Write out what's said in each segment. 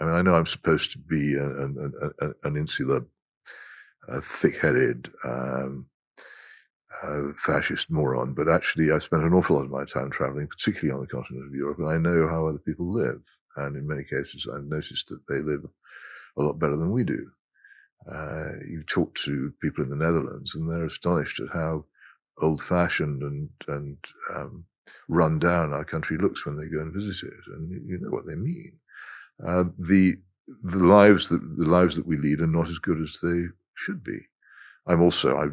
I mean, I know I'm supposed to be an insular, thick-headed, fascist moron, but actually I've spent an awful lot of my time traveling, particularly on the continent of Europe, and I know how other people live. And in many cases, I've noticed that they live a lot better than we do. You talk to people in the Netherlands, and they're astonished at how old-fashioned and run down our country looks when they go and visit it, and you know what they mean. The lives that we lead are not as good as they should be. I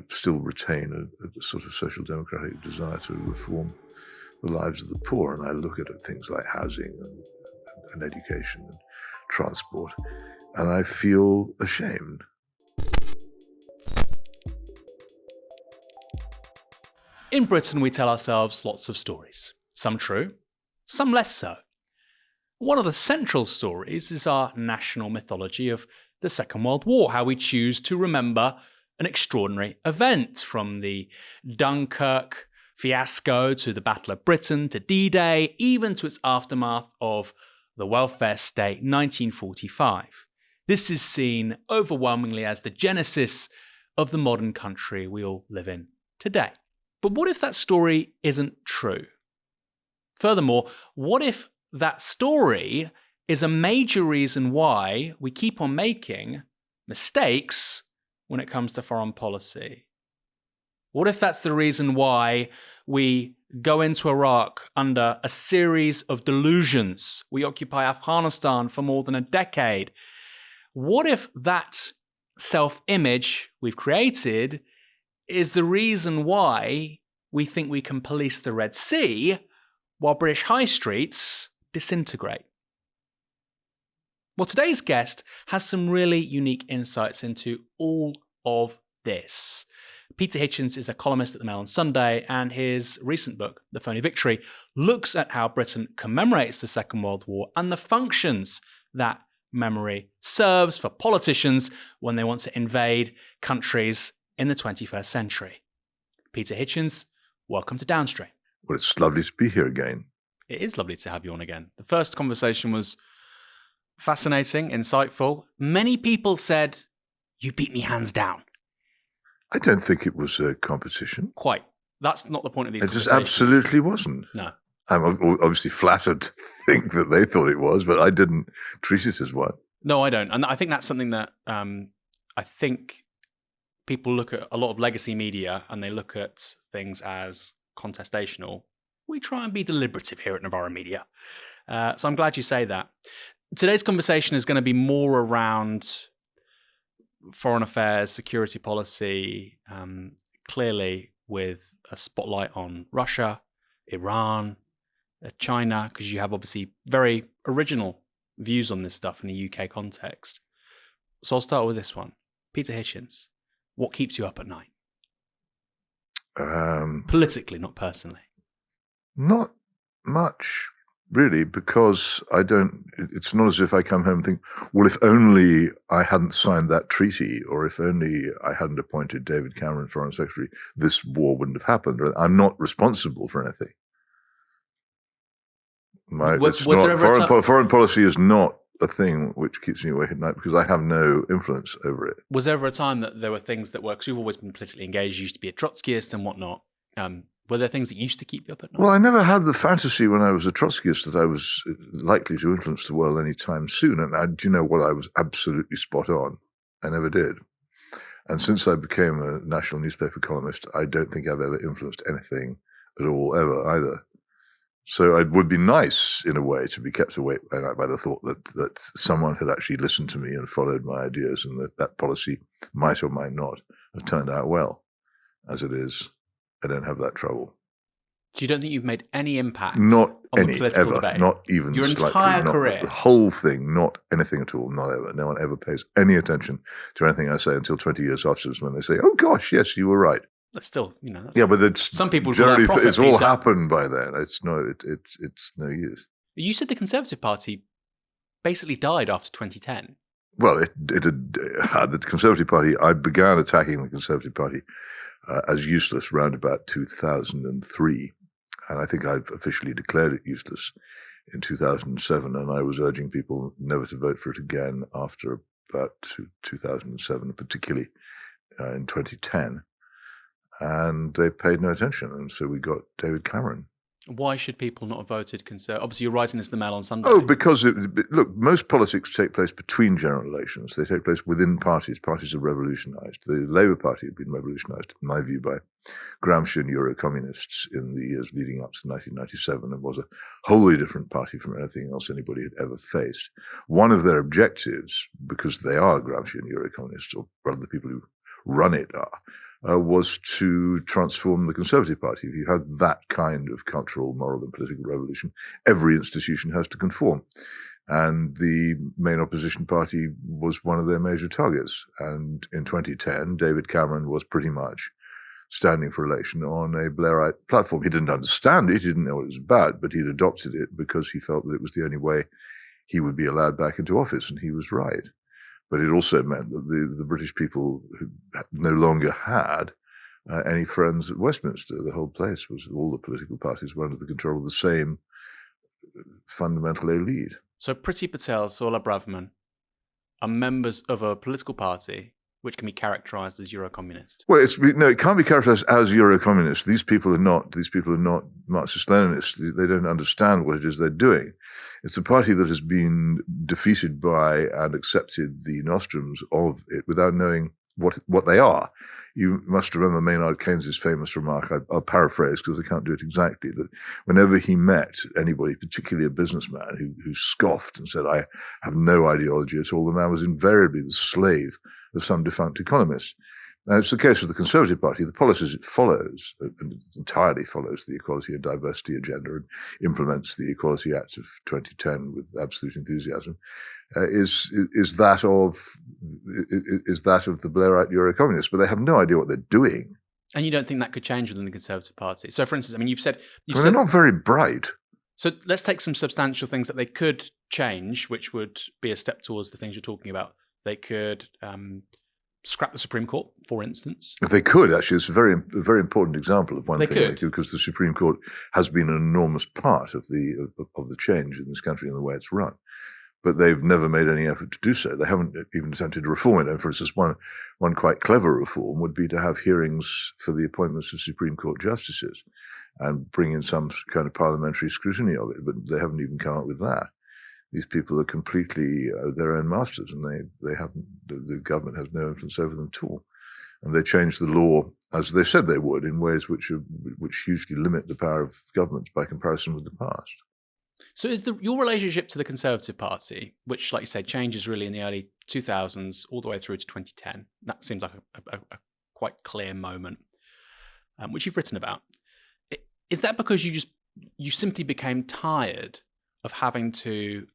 still retain a sort of social democratic desire to reform the lives of the poor, and I look at things like housing and education and transport, and I feel ashamed. In Britain, we tell ourselves lots of stories, some true, some less so. One of the central stories is our national mythology of the Second World War, how we choose to remember an extraordinary event, from the Dunkirk fiasco to the Battle of Britain to D-Day, even to its aftermath of the welfare state 1945. This is seen overwhelmingly as the genesis of the modern country we all live in today. But what if that story isn't true? Furthermore, what if that story is a major reason why we keep on making mistakes when it comes to foreign policy? What if that's the reason why we go into Iraq under a series of delusions? We occupy Afghanistan for more than a decade. What if that self-image we've created is the reason why we think we can police the Red Sea while British high streets disintegrate? Well, today's guest has some really unique insights into all of this. Peter Hitchens is a columnist at the Mail on Sunday, and his recent book, The Phony Victory, looks at how Britain commemorates the Second World War and the functions that memory serves for politicians when they want to invade countries in the 21st century. Peter Hitchens, welcome to Downstream. Well, it's lovely to be here again. It is lovely to have you on again. The first conversation was fascinating, insightful. Many people said, you beat me hands down. I don't think it was a competition. Quite. That's not the point of these conversations. It just absolutely wasn't. No. I'm obviously flattered to think that they thought it was, but I didn't treat it as one. No, I don't. And I think that's something that I think people look at a lot of legacy media and they look at things as contestational. We try and be deliberative here at Novara Media. So I'm glad you say that. Today's conversation is going to be more around foreign affairs, security policy, clearly with a spotlight on Russia, Iran, China, because you have obviously very original views on this stuff in a UK context. So I'll start with this one. Peter Hitchens, what keeps you up at night? Politically, not personally. Not much, really, because it's not as if I come home and think, well, if only I hadn't signed that treaty, or if only I hadn't appointed David Cameron Foreign Secretary, this war wouldn't have happened. I'm not responsible for anything. Foreign policy is not a thing which keeps me awake at night because I have no influence over it. Was there ever a time that there were things that were, because you've always been politically engaged, you used to be a Trotskyist and whatnot, were there things that used to keep you up at night? Well, I never had the fantasy when I was a Trotskyist that I was likely to influence the world any time soon. And do you know what? I was absolutely spot on. I never did. And since I became a national newspaper columnist, I don't think I've ever influenced anything at all, ever, either. So it would be nice, in a way, to be kept awake by night by the thought that someone had actually listened to me and followed my ideas, and that policy might or might not have turned out well. As it is, I don't have that trouble. So you don't think you've made any impact not on any, the political ever, debate? Not even your slightly. Entire not career? The whole thing, not anything at all, not ever. No one ever pays any attention to anything I say until 20 years afterwards when they say, oh gosh, yes, you were right. That's still, that's, yeah, but it's some people generally profit, it's all Peter. happened by then. It's no use. You said the Conservative Party basically died after 2010. Well, it had the Conservative Party. I began attacking the Conservative Party as useless round about 2003, and I think I officially declared it useless in 2007, and I was urging people never to vote for it again after about 2007, particularly in 2010. And they paid no attention, and so we got David Cameron. Why should people not have voted Conservative? Obviously, you're writing this in the Mail on Sunday. Oh, because, look, most politics take place between general elections. They take place within parties. Parties are revolutionised. The Labour Party had been revolutionised, in my view, by Gramscian Euro-communists in the years leading up to 1997, and was a wholly different party from anything else anybody had ever faced. One of their objectives, because they are Gramscian Euro-communists, or rather the people who run it are, was to transform the Conservative Party. If you have that kind of cultural, moral, and political revolution, every institution has to conform. And the main opposition party was one of their major targets. And in 2010, David Cameron was pretty much standing for election on a Blairite platform. He didn't understand it, he didn't know what it was about, but he'd adopted it because he felt that it was the only way he would be allowed back into office, and he was right. But it also meant that the British people who no longer had any friends at Westminster. The whole place was, all the political parties were under the control of the same fundamental elite. So Priti Patel, Sola Braverman are members of a political party which can be characterised as Euro-communist. Well, it can't be characterised as Euro-communist. These people are not Marxist-Leninists. They don't understand what it is they're doing. It's a party that has been defeated by and accepted the nostrums of it without knowing what they are. You must remember Maynard Keynes' famous remark, I'll paraphrase because I can't do it exactly, that whenever he met anybody, particularly a businessman who scoffed and said, I have no ideology at all, the man was invariably the slave of some defunct economist. Now, it's the case with the Conservative Party. The policies it follows, and it entirely follows the equality and diversity agenda and implements the Equality Act of 2010 with absolute enthusiasm, is that of the Blairite Euro-communists. But they have no idea what they're doing. And you don't think that could change within the Conservative Party? So, for instance, I mean, you've said they're not very bright. So let's take some substantial things that they could change, which would be a step towards the things you're talking about. They could scrap the Supreme Court, for instance. If they could, actually, it's a very important example of one they thing could. they do, because the Supreme Court has been an enormous part of the change in this country and the way it's run. But they've never made any effort to do so. They haven't even attempted to reform it. And for instance, one quite clever reform would be to have hearings for the appointments of Supreme Court justices and bring in some kind of parliamentary scrutiny of it. But they haven't even come up with that. These people are completely their own masters, and they haven't. The government has no influence over them at all. And they change the law, as they said they would, in ways which hugely limit the power of governments by comparison with the past. So is your relationship to the Conservative Party, which, like you said, changes really in the early 2000s all the way through to 2010, that seems like a quite clear moment, which you've written about. Is that because you simply became tired of having to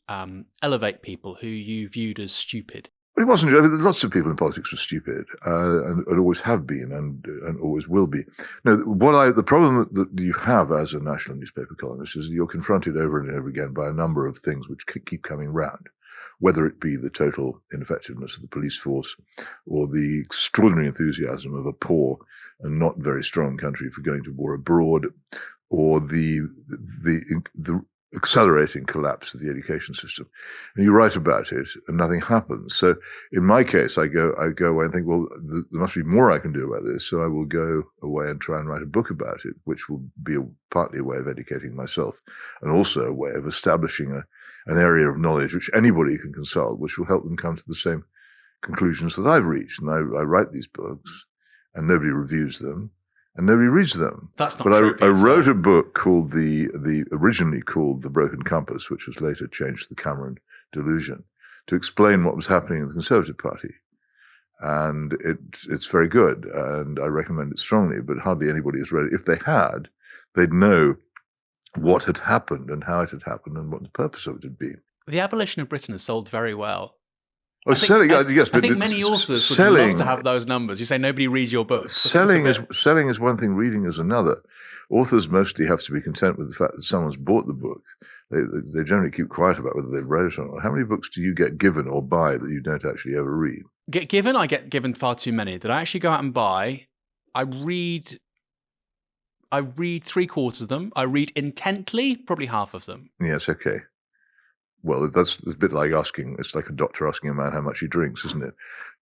elevate people who you viewed as stupid? But it wasn't. I mean, lots of people in politics were stupid, and always have been, and always will be. No, the problem that you have as a national newspaper columnist is that you're confronted over and over again by a number of things which keep coming round, whether it be the total ineffectiveness of the police force, or the extraordinary enthusiasm of a poor and not very strong country for going to war abroad, or the accelerating collapse of the education system. And you write about it and nothing happens. So in my case, I go away and think, well, there must be more I can do about this. So I will go away and try and write a book about it, which will be partly a way of educating myself and also a way of establishing an area of knowledge which anybody can consult, which will help them come to the same conclusions that I've reached. And I write these books and nobody reviews them. And nobody reads them. That's not true. But I wrote a book called originally called The Broken Compass, which was later changed to The Cameron Delusion, to explain what was happening in the Conservative Party. And it's very good, and I recommend it strongly, but hardly anybody has read it. If they had, they'd know what had happened and how it had happened and what the purpose of it had been. The abolition of Britain has sold very well. Yes, but I think many authors would love to have those numbers. You say nobody reads your books. Selling is one thing, reading is another. Authors mostly have to be content with the fact that someone's bought the book. They generally keep quiet about whether they've read it or not. How many books do you get given or buy that you don't actually ever read? I get given far too many that I actually go out and buy. I I read 3/4 of them. I read intently, probably half of them. Yes, okay. Well, that's a bit like asking. It's like a doctor asking a man how much he drinks, isn't it?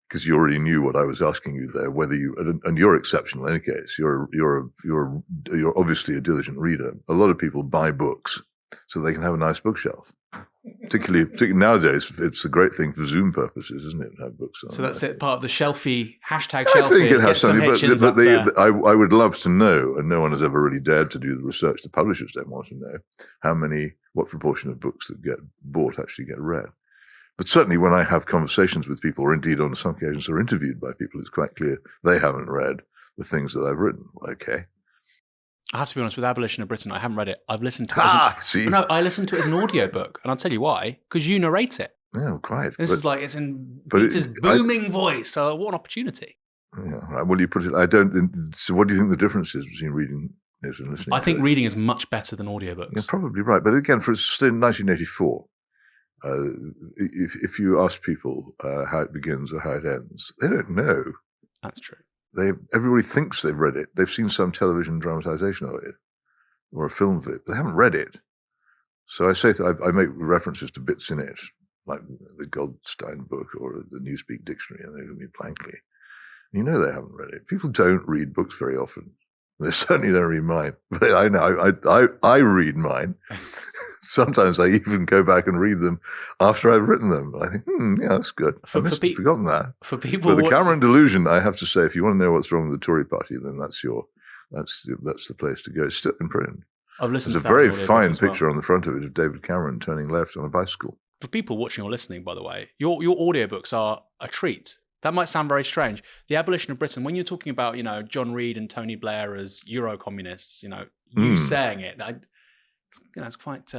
Because you already knew what I was asking you there. Whether you and you're exceptional in any case. You're obviously a diligent reader. A lot of people buy books so they can have a nice bookshelf. Particularly nowadays, it's a great thing for Zoom purposes, isn't it? Have books. So that's it. Part of the shelfie hashtag. I Shelfie. think it has something, but I I would love to know, and no one has ever really dared to do the research. The publishers don't want to know what proportion of books that get bought actually get read. But certainly, when I have conversations with people, or indeed on some occasions are interviewed by people, it's quite clear they haven't read the things that I've written. Okay. I have to be honest, with Abolition of Britain, I haven't read it. I've listened to it. I listened to it as an audiobook, and I'll tell you why. Because you narrate it. Yeah, quite. It's in Peter's booming voice. So what an opportunity. Yeah, right. Well, you put it. So, what do you think the difference is between reading it and listening? I think reading is much better than audiobooks. You're probably right, but again, for in 1984. If you ask people how it begins or how it ends, they don't know. That's true. Everybody thinks they've read it. They've seen some television dramatization of it or a film of it, but they haven't read it. So I say I make references to bits in it, like the Goldstein book or the Newspeak Dictionary, and they look at me blankly. You know they haven't read it. People don't read books very often. They certainly don't read mine. But I know I read mine. Sometimes I even go back and read them after I've written them. I think, yeah, that's good. I've forgotten that. For people, but the Cameron delusion, I have to say, if you want to know what's wrong with the Tory party, then that's the place to go. It's still in print. I've listened. There's a very fine picture on the front of it of David Cameron turning left on a bicycle. For people watching or listening, by the way, your audiobooks are a treat. That might sound very strange. The Abolition of Britain, when you're talking about, John Reed and Tony Blair as Euro-communists, you saying it, it's quite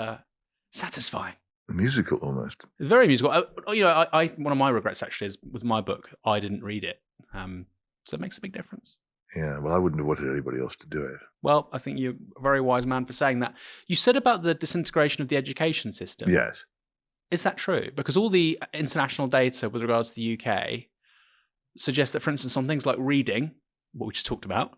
satisfying. Musical, almost. It's very musical. One of my regrets, actually, is with my book, I didn't read it. So it makes a big difference. Yeah, well, I wouldn't have wanted anybody else to do it. Well, I think you're a very wise man for saying that. You said about the disintegration of the education system. Yes. Is that true? Because all the international data with regards to the UK suggests that, for instance, on things like reading, what we just talked about,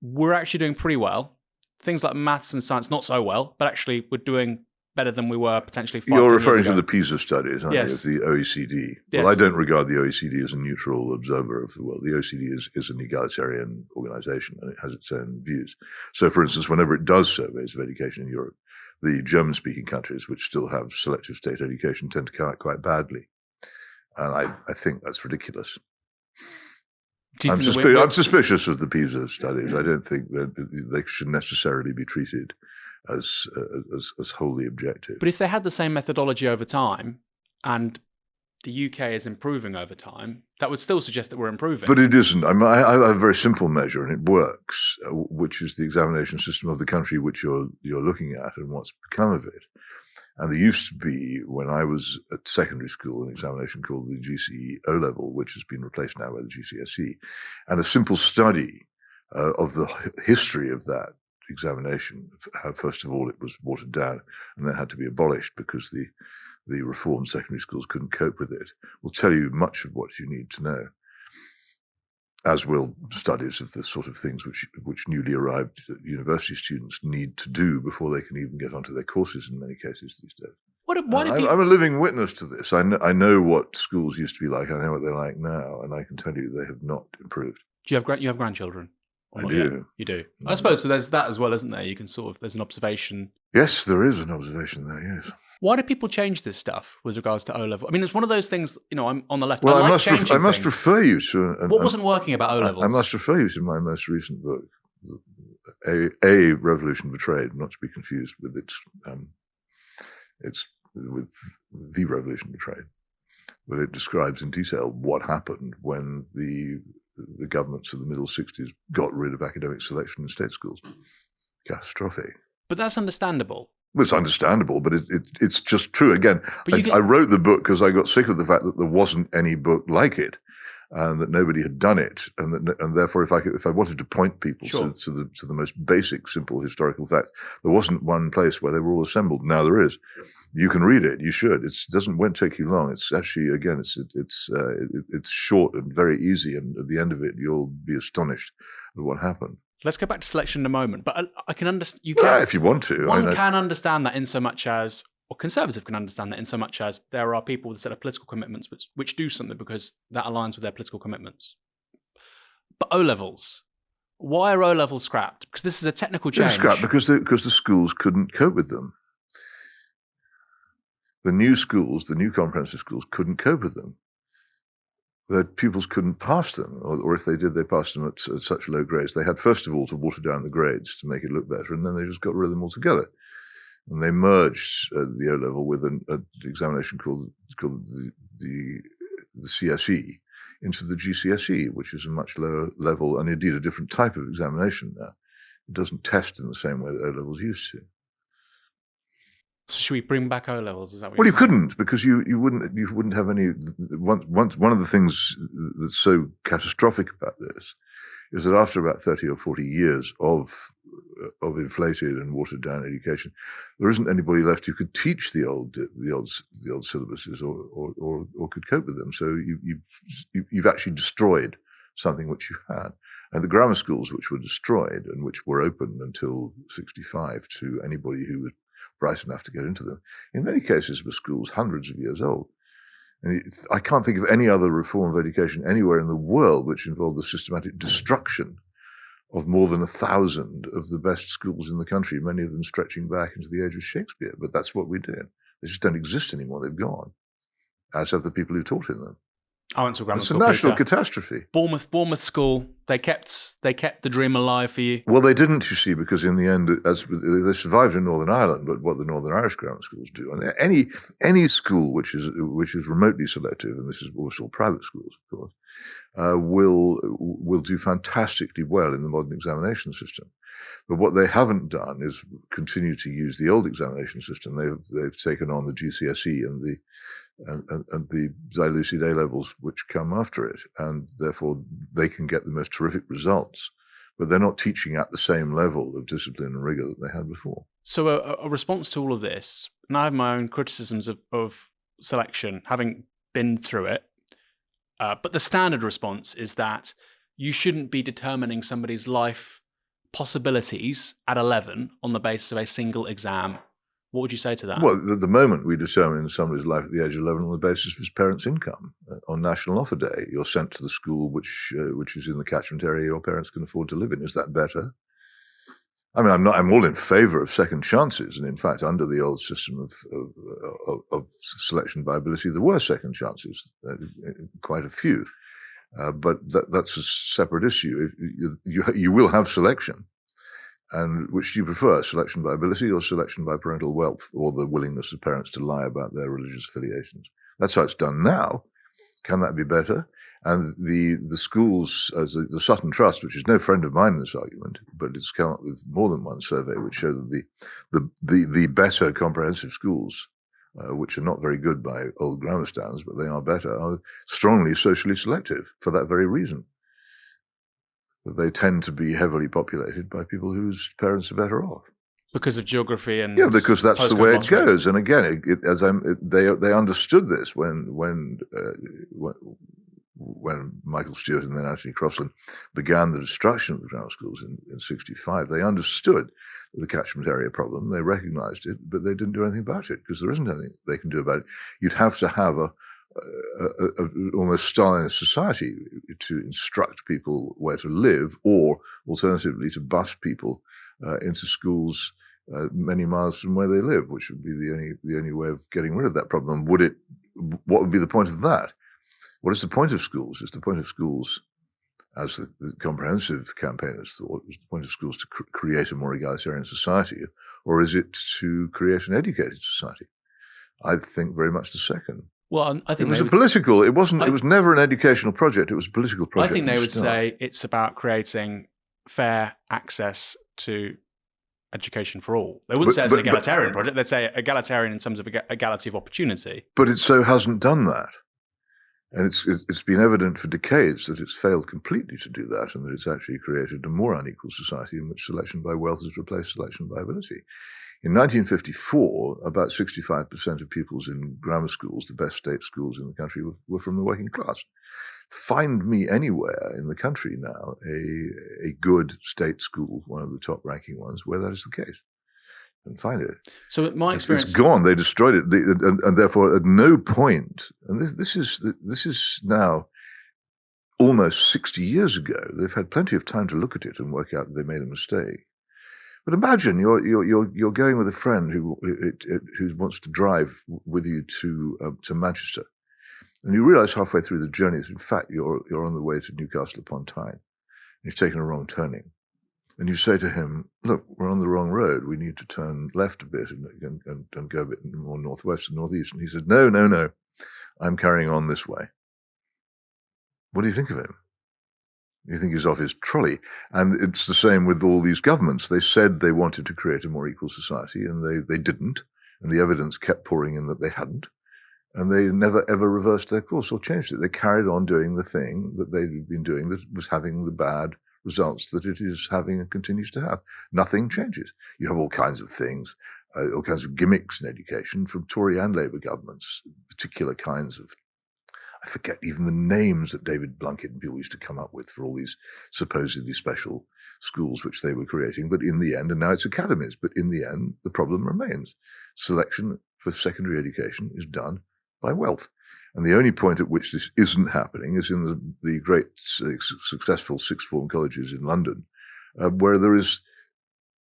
we're actually doing pretty well. Things like maths and science, not so well, but actually we're doing better than we were potentially 5 years ago. You're referring to the PISA studies, aren't yes. you, of the OECD? Yes. Well, I don't regard the OECD as a neutral observer of the world. The OECD is an egalitarian organization, and it has its own views. So, for instance, whenever it does surveys of education in Europe, the German-speaking countries, which still have selective state education, tend to come out quite badly. And I think that's ridiculous. I'm suspicious of the PISA studies. I don't think that they should necessarily be treated as wholly objective. But if they had the same methodology over time, and the UK is improving over time, that would still suggest that we're improving. But it isn't. I have a very simple measure, and it works, which is the examination system of the country which you're looking at and what's become of it. And there used to be, when I was at secondary school, an examination called the GCE O-level, which has been replaced now by the GCSE. And a simple study of the history of that examination, how first of all it was watered down and then had to be abolished because the reformed secondary schools couldn't cope with it, will tell you much of what you need to know, as will studies of the sort of things which newly arrived university students need to do before they can even get onto their courses in many cases these days. I'm a living witness to this. I know what schools used to be like. I know what they're like now, and I can tell you they have not improved. Do you have grandchildren? I do. Yet? You do. I suppose so. There's that as well, isn't there? You can there's an observation. Yes, there is an observation there. Yes. Why do people change this stuff with regards to O-level? I mean, it's one of those things, I'm on the left. Well, I must refer you to... What wasn't working about O-levels? I must refer you to my most recent book, A Revolution Betrayed, not to be confused with with The Revolution Betrayed. But it describes in detail what happened when the governments of the middle 60s got rid of academic selection in state schools. Catastrophic. But that's understandable. Well, it's understandable, but it's just true. Again, I wrote the book because I got sick of the fact that there wasn't any book like it, and that nobody had done it, and therefore, if I wanted to point people to the most basic, simple historical facts, there wasn't one place where they were all assembled. Now there is. You can read it. You should. Won't take you long. It's actually, again, it's short and very easy, and at the end of it, you'll be astonished at what happened. Let's go back to selection in a moment. But I can understand. If you want to. One can understand that in so much as, or conservative can understand that in so much as there are people with a set of political commitments which do something because that aligns with their political commitments. But O-levels, why are O-levels scrapped? Because this is a technical change. They're scrapped because the schools couldn't cope with them. The new schools, the new comprehensive schools, couldn't cope with them. The pupils couldn't pass them, or if they did, they passed them at such low grades. They had, first of all, to water down the grades to make it look better, and then they just got rid of them altogether. And they merged the O-level with an examination called the CSE into the GCSE, which is a much lower level and indeed a different type of examination now. It doesn't test in the same way that O-levels used to. So should we bring back O-levels? Is that what Well, you're you saying? couldn't, because you wouldn't have any. One of the things that's so catastrophic about this is that after about 30 or 40 years of inflated and watered down education, there isn't anybody left who could teach the old syllabuses or could cope with them. So you've actually destroyed something which you had. And the grammar schools which were destroyed and which were open until 65 to anybody who was bright enough to get into them, in many cases were schools hundreds of years old. And I can't think of any other reform of education anywhere in the world which involved the systematic destruction of more than 1,000 of the best schools in the country, many of them stretching back into the age of Shakespeare. But that's what we did. They just don't exist anymore. They've gone, as have the people who taught in them. I went to a grammar It's school. a national Peter. catastrophe. Bournemouth School. They kept the dream alive for you. Well, they didn't, you see, because in the end, they survived in Northern Ireland. But what the Northern Irish grammar schools do, and any school which is remotely selective, and this is also private schools, of course, will do fantastically well in the modern examination system. But what they haven't done is continue to use the old examination system. They've taken on the GCSE and the diluted A-levels which come after it, and therefore they can get the most terrific results. But they're not teaching at the same level of discipline and rigor that they had before. So a response to all of this, and I have my own criticisms of selection, having been through it, but the standard response is that you shouldn't be determining somebody's life possibilities at 11 on the basis of a single exam. What would you say to that? Well, at the moment, we determine somebody's life at the age of 11 on the basis of his parents' income. On National Offer Day, you're sent to the school which is in the catchment area your parents can afford to live in. Is that better? I mean, I'm all in favour of second chances, and in fact, under the old system of selection by ability, there were second chances, quite a few. But that's a separate issue. You will have selection. And which do you prefer, selection by ability or selection by parental wealth, or the willingness of parents to lie about their religious affiliations? That's how it's done now. Can that be better? And the schools, as the Sutton Trust, which is no friend of mine in this argument, but it's come up with more than one survey which show that the better comprehensive schools, which are not very good by old grammar standards, but they are better, are strongly socially selective for that very reason. That they tend to be heavily populated by people whose parents are better off. Because of geography and because that's the way it postcode goes. And again, they understood this when Michael Stewart and then Anthony Crosland began the destruction of the grammar schools in 65. They understood the catchment area problem. They recognized it, but they didn't do anything about it because there isn't anything they can do about it. You'd have to have a almost Stalinist society to instruct people where to live, or alternatively to bus people into schools many miles from where they live, which would be the only way of getting rid of that problem. What would be the point of that? What is the point of schools? Is the point of schools, as the comprehensive campaigners thought, was the point of schools to create a more egalitarian society, or is it to create an educated society? I think very much the second. Well, I think it was political. It wasn't. It was never an educational project. It was a political project. I think they would say it's about creating fair access to education for all. They wouldn't say it's an egalitarian project. They'd say egalitarian in terms of equality of opportunity. But it so hasn't done that, and it's been evident for decades that it's failed completely to do that, and that it's actually created a more unequal society in which selection by wealth has replaced selection by ability. In 1954, about 65% of pupils in grammar schools, the best state schools in the country, were from the working class. Find me anywhere in the country now a good state school, one of the top ranking ones, where that is the case. And find it. So my experience, it's gone. They destroyed it, and therefore, at no point. And this is now almost 60 years ago. They've had plenty of time to look at it and work out that they made a mistake. But imagine you're going with a friend who wants to drive with you to Manchester, and you realise halfway through the journey that in fact you're on the way to Newcastle upon Tyne, and you've taken a wrong turning. And you say to him, look, we're on the wrong road. We need to turn left a bit and go a bit more northwest and northeast. And he says, no, I'm carrying on this way. What do you think of him? You think he's off his trolley. And it's the same with all these governments. They said they wanted to create a more equal society, and they didn't. And the evidence kept pouring in that they hadn't. And they never, ever reversed their course or changed it. They carried on doing the thing that they'd been doing that was having the bad results that it is having and continues to have. Nothing changes. You have all kinds of things, all kinds of gimmicks in education from Tory and Labour governments, particular kinds of, I forget even the names that David Blunkett and people used to come up with for all these supposedly special schools which they were creating. But in the end, and now it's academies, but in the end, the problem remains. Selection for secondary education is done by wealth. And the only point at which this isn't happening is in the great successful sixth form colleges in London, where there is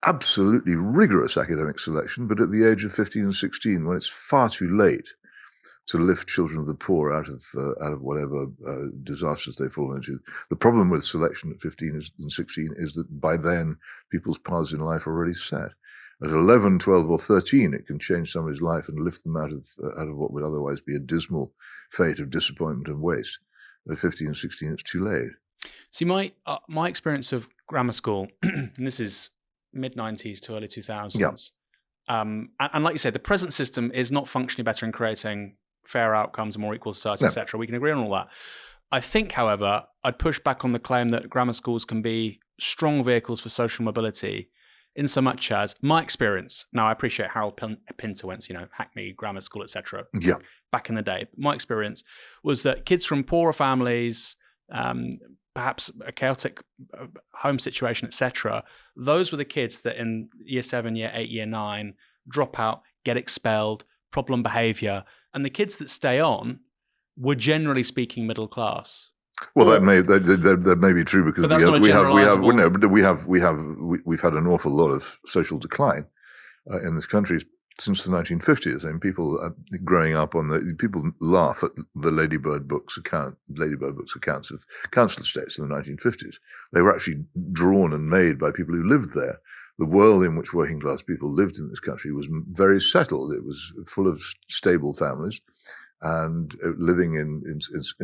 absolutely rigorous academic selection, but at the age of 15 and 16, when it's far too late to lift children of the poor out of whatever disasters they fall into. The problem with selection at 15 and 16 is that by then people's paths in life are already set. At 11, 12, or 13, it can change somebody's life and lift them out of what would otherwise be a dismal fate of disappointment and waste. At 15 and 16, it's too late. See, my experience of grammar school, and this is mid-90s to early 2000s, Yeah. And like you said, the present system is not functionally better in creating fair outcomes, a more equal society, No. etc. We can agree on all that. I think, however, I'd push back on the claim that grammar schools can be strong vehicles for social mobility, in so much as my experience. Now, I appreciate Harold Pinter went, Hackney Grammar School, etc. Yeah. Back in the day. My experience was that kids from poorer families, perhaps a chaotic home situation, etc., those were the kids that in year 7, year 8, year 9 drop out, get expelled, problem behavior, and the kids that stay on were generally speaking middle class. Well, that may be true because we've had an awful lot of social decline in this country since the 1950s. And people growing up people laugh at the Ladybird books accounts of council estates in the 1950s. They were actually drawn and made by people who lived there. The world in which working class people lived in this country was very settled. It was full of stable families and living in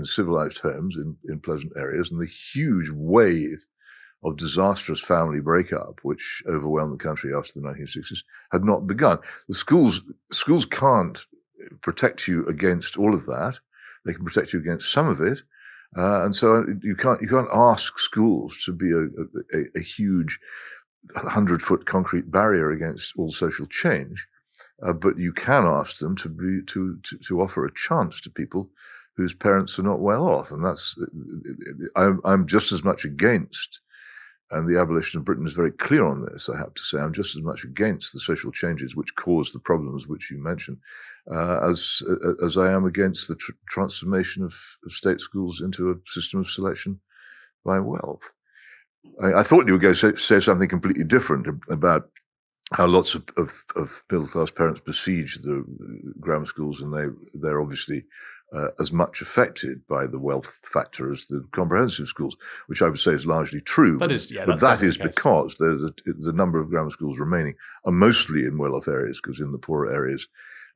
civilized homes in pleasant areas. And the huge wave of disastrous family breakup, which overwhelmed the country after the 1960s, had not begun. The schools can't protect you against all of that. They can protect you against some of it. And so you can't ask schools to be a huge 100-foot concrete barrier against all social change. But you can ask them to offer a chance to people whose parents are not well off, and I'm just as much against. And the abolition of Britain is very clear on this. I have to say, I'm just as much against the social changes which cause the problems which you mentioned, as I am against the transformation of state schools into a system of selection by wealth. I thought you were going to say something completely different about how lots of middle-class parents besiege the grammar schools, and they're obviously as much affected by the wealth factor as the comprehensive schools, which I would say is largely true. But that is because the number of grammar schools remaining are mostly in well-off areas, because in the poorer areas,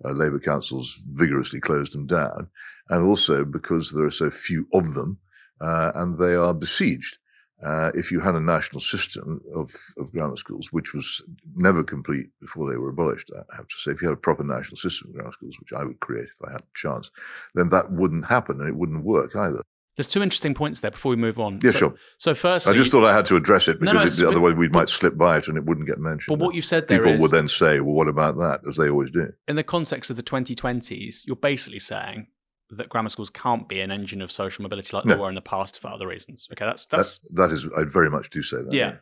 Labour councils vigorously closed them down, and also because there are so few of them, and they are besieged. If you had a national system of grammar schools, which was never complete before they were abolished, I have to say, if you had a proper national system of grammar schools, which I would create if I had the chance, then that wouldn't happen and it wouldn't work either. There's two interesting points there before we move on. Yeah, sure. So firstly, I just thought I had to address it because No, otherwise we might slip by it and it wouldn't get mentioned. But what you said there People would then say, well, what about that? As they always do. In the context of the 2020s, you're basically saying that grammar schools can't be an engine of social mobility like they were in the past for other reasons. Okay, that is, I very much do say that. Yeah.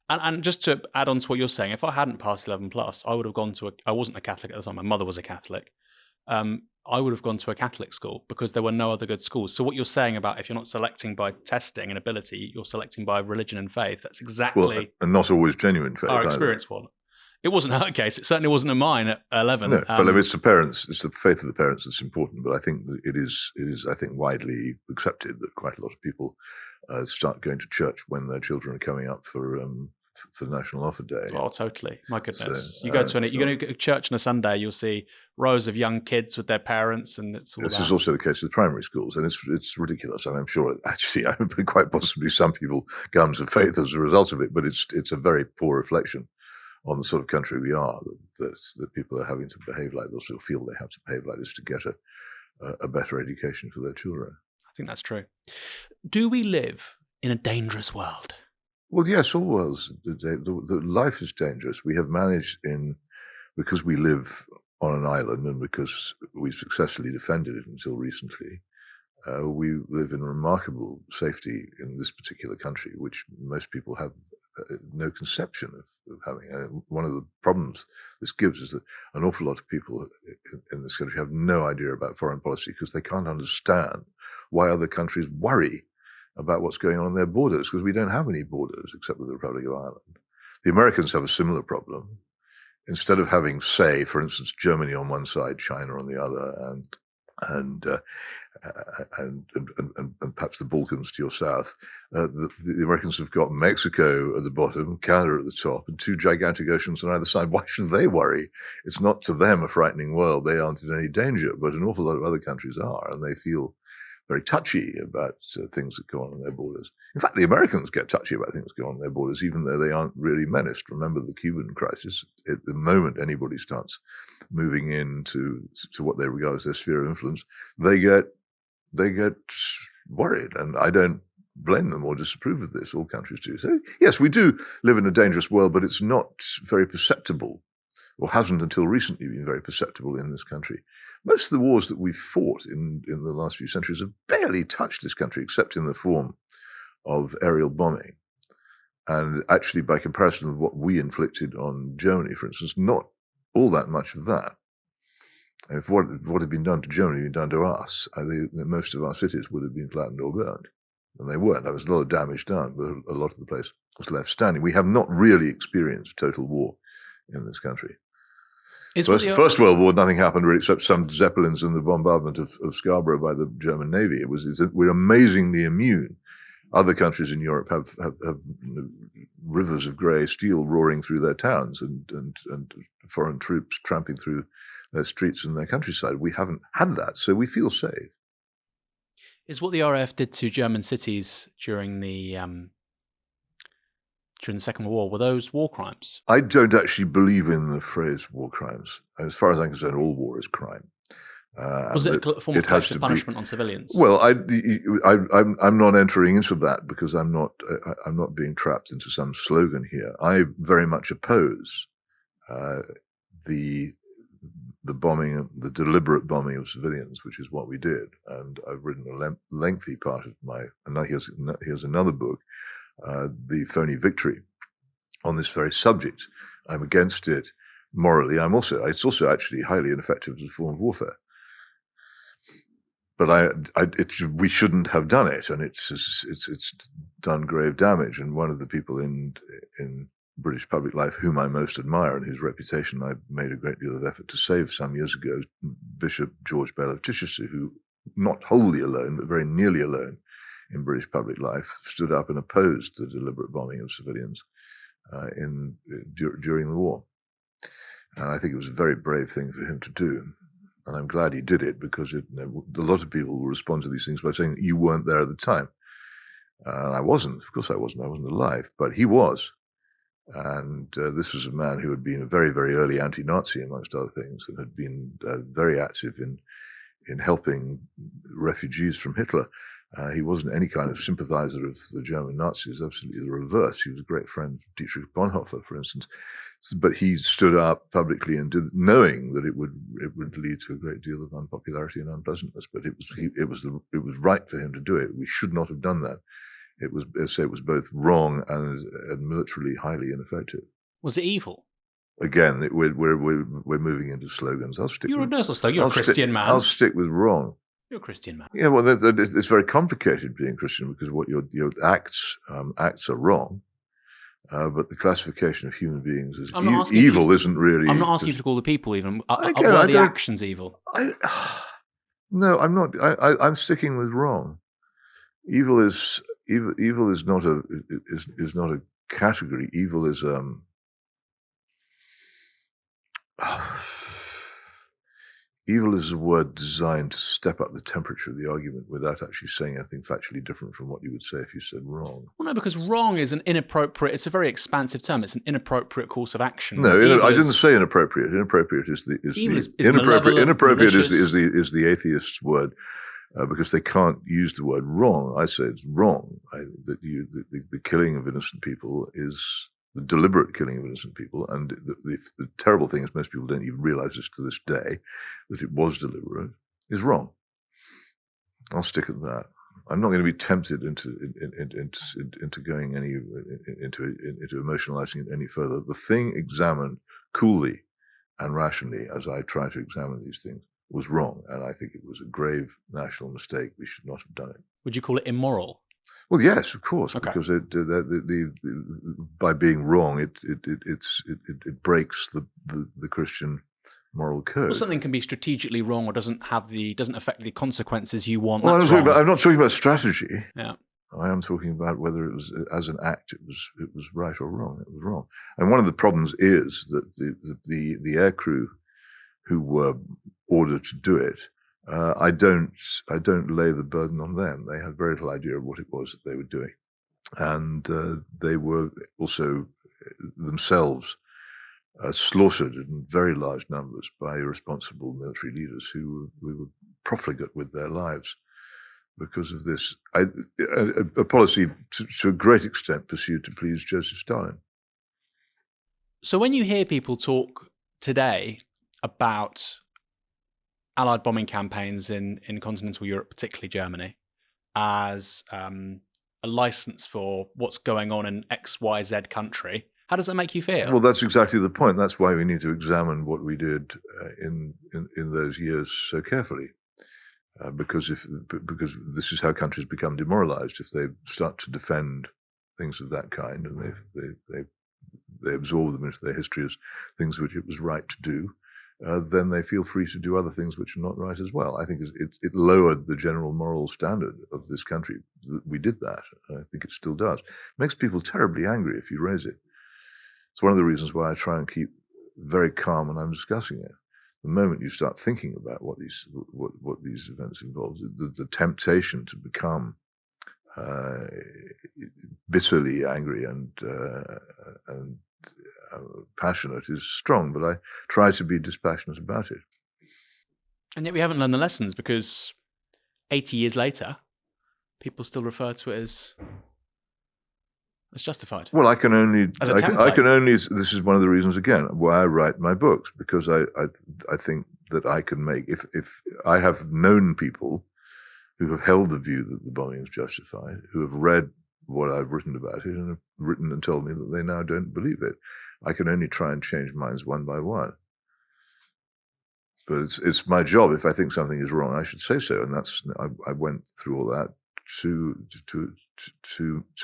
And just to add on to what you're saying, if I hadn't passed 11 plus, I would have gone to I wasn't a Catholic at the time. My mother was a Catholic. I would have gone to a Catholic school because there were no other good schools. So what you're saying about if you're not selecting by testing and ability, you're selecting by religion and faith. That's exactly... Well, and not always genuine faith. Our experience was. It wasn't her case. It certainly wasn't mine at 11. No, but it's the parents. It's the faith of the parents that's important. But I think it is, I think, widely accepted that quite a lot of people start going to church when their children are coming up for National Offer Day. Oh, totally. My goodness. You go to church on a Sunday, you'll see rows of young kids with their parents, and it's all This is also the case with primary schools, and it's ridiculous. And I'm sure, actually, quite possibly some people come to faith as a result of it, but it's a very poor reflection on the sort of country we are, that people are having to behave like this, or feel they have to behave like this to get a better education for their children. I think that's true. Do we live in a dangerous world? Well, yes, all worlds. The life is dangerous. We have managed because we live on an island and because we successfully defended it until recently, we live in remarkable safety in this particular country, which most people have no conception of having. One of the problems this gives is that an awful lot of people in this country have no idea about foreign policy because they can't understand why other countries worry about what's going on their borders, because we don't have any borders except with the Republic of Ireland. The Americans have a similar problem. Instead of having, say, for instance, Germany on one side, China on the other, and perhaps the Balkans to your south, the Americans have got Mexico at the bottom, Canada at the top, and two gigantic oceans on either side. Why should they worry? It's not to them a frightening world. They aren't in any danger, but an awful lot of other countries are, and they feel very touchy about things that go on their borders. In fact, the Americans get touchy about things that go on their borders, even though they aren't really menaced. Remember the Cuban crisis. At the moment anybody starts moving into what they regard as their sphere of influence, they get worried, and I don't blame them or disapprove of this. All countries do. So yes, we do live in a dangerous world, but it's not very perceptible, or hasn't until recently been very perceptible in this country. Most of the wars that we've fought in the last few centuries have barely touched this country, except in the form of aerial bombing. And actually, by comparison with what we inflicted on Germany, for instance, not all that much of that. If what had been done to Germany had been done to us, I think most of our cities would have been flattened or burned. And they weren't. There was a lot of damage done, but a lot of the place was left standing. We have not really experienced total war in this country. First World War, nothing happened really except some Zeppelins and the bombardment of Scarborough by the German Navy. We're amazingly immune. Other countries in Europe have rivers of grey steel roaring through their towns and foreign troops tramping through their streets and their countryside. We haven't had that, so we feel safe. Is what the RAF did to German cities during the Second World War, were those war crimes? I don't actually believe in the phrase war crimes. As far as I'm concerned, all war is crime. Was it a form of collective punishment on civilians? Well, I'm not entering into that because I'm not being trapped into some slogan here. I very much oppose the bombing, the deliberate bombing of civilians, which is what we did. And I've written a lengthy part of and here's another book, The Phony Victory, on this very subject. I'm against it morally. It's also actually highly ineffective as a form of warfare. But we shouldn't have done it, and it's done grave damage. And one of the people in British public life whom I most admire and whose reputation I made a great deal of effort to save some years ago, Bishop George Bell of Chichester, who, not wholly alone, but very nearly alone in British public life, stood up and opposed the deliberate bombing of civilians during the war. And I think it was a very brave thing for him to do. And I'm glad he did it because a lot of people will respond to these things by saying, you weren't there at the time. And I wasn't. Of course I wasn't. I wasn't alive. But he was. And this was a man who had been a very, very early anti-Nazi, amongst other things, and had been very active in helping refugees from Hitler. He wasn't any kind of sympathizer of the German Nazis, absolutely the reverse. He was a great friend of Dietrich Bonhoeffer, for instance. But he stood up publicly and knowing that it would lead to a great deal of unpopularity and unpleasantness. But it was right for him to do it. We should not have done that. It was, as I say, it was both wrong and militarily highly ineffective. Was it evil? Again, we're moving into slogans. You're a Christian man. I'll stick with wrong. You're a Christian man. Yeah, well, it's very complicated being Christian because what your acts are wrong, but the classification of human beings as evil isn't really. I'm not asking you to call the people even. Were the actions evil? No, I'm not. I'm sticking with wrong. Evil is not a category. Evil is evil is a word designed to step up the temperature of the argument without actually saying anything factually different from what you would say if you said wrong. Well, no, because wrong is an inappropriate, it's a very expansive term. It's an inappropriate course of action. No, I didn't say inappropriate. Inappropriate is the atheist's word because they can't use the word wrong. I say it's wrong. The killing of innocent people is the deliberate killing of innocent people. And the terrible thing is most people don't even realize this to this day, that it was deliberate, is wrong. I'll stick at that. I'm not going to be tempted into going into emotionalizing it any further. The thing examined coolly and rationally, as I try to examine these things, was wrong. And I think it was a grave national mistake. We should not have done it. Would you call it immoral? Well, yes, of course, okay. Because by being wrong, it breaks the Christian moral code. Well, something can be strategically wrong or doesn't affect the consequences you want. Well, I'm not talking about strategy. Yeah, I am talking about whether it was as an act, it was right or wrong. It was wrong, and one of the problems is that the aircrew who were ordered to do it. I don't lay the burden on them. They had very little idea of what it was that they were doing. And they were also themselves slaughtered in very large numbers by irresponsible military leaders who were profligate with their lives because of this. A policy to a great extent pursued to please Joseph Stalin. So when you hear people talk today about Allied bombing campaigns in continental Europe, particularly Germany, as a license for what's going on in XYZ country. How does that make you feel? Well, that's exactly the point. That's why we need to examine what we did in those years so carefully, because this is how countries become demoralized if they start to defend things of that kind, and they absorb them into their history as things which it was right to do. Then they feel free to do other things which are not right as well. I think it lowered the general moral standard of this country. We did that. I think it still does. It makes people terribly angry if you raise it. It's one of the reasons why I try and keep very calm when I'm discussing it. The moment you start thinking about what these events involve, the temptation to become bitterly angry and passionate is strong, but I try to be dispassionate about it. And yet we haven't learned the lessons because 80 years later, people still refer to it as justified. Well, I can only. This is one of the reasons again why I write my books, because I think that I can make if I have known people who have held the view that the bombing is justified, who have read what I've written about it and have written and told me that they now don't believe it. I can only try and change minds one by one. But it's my job. If I think something is wrong, I should say so. And I went through all that to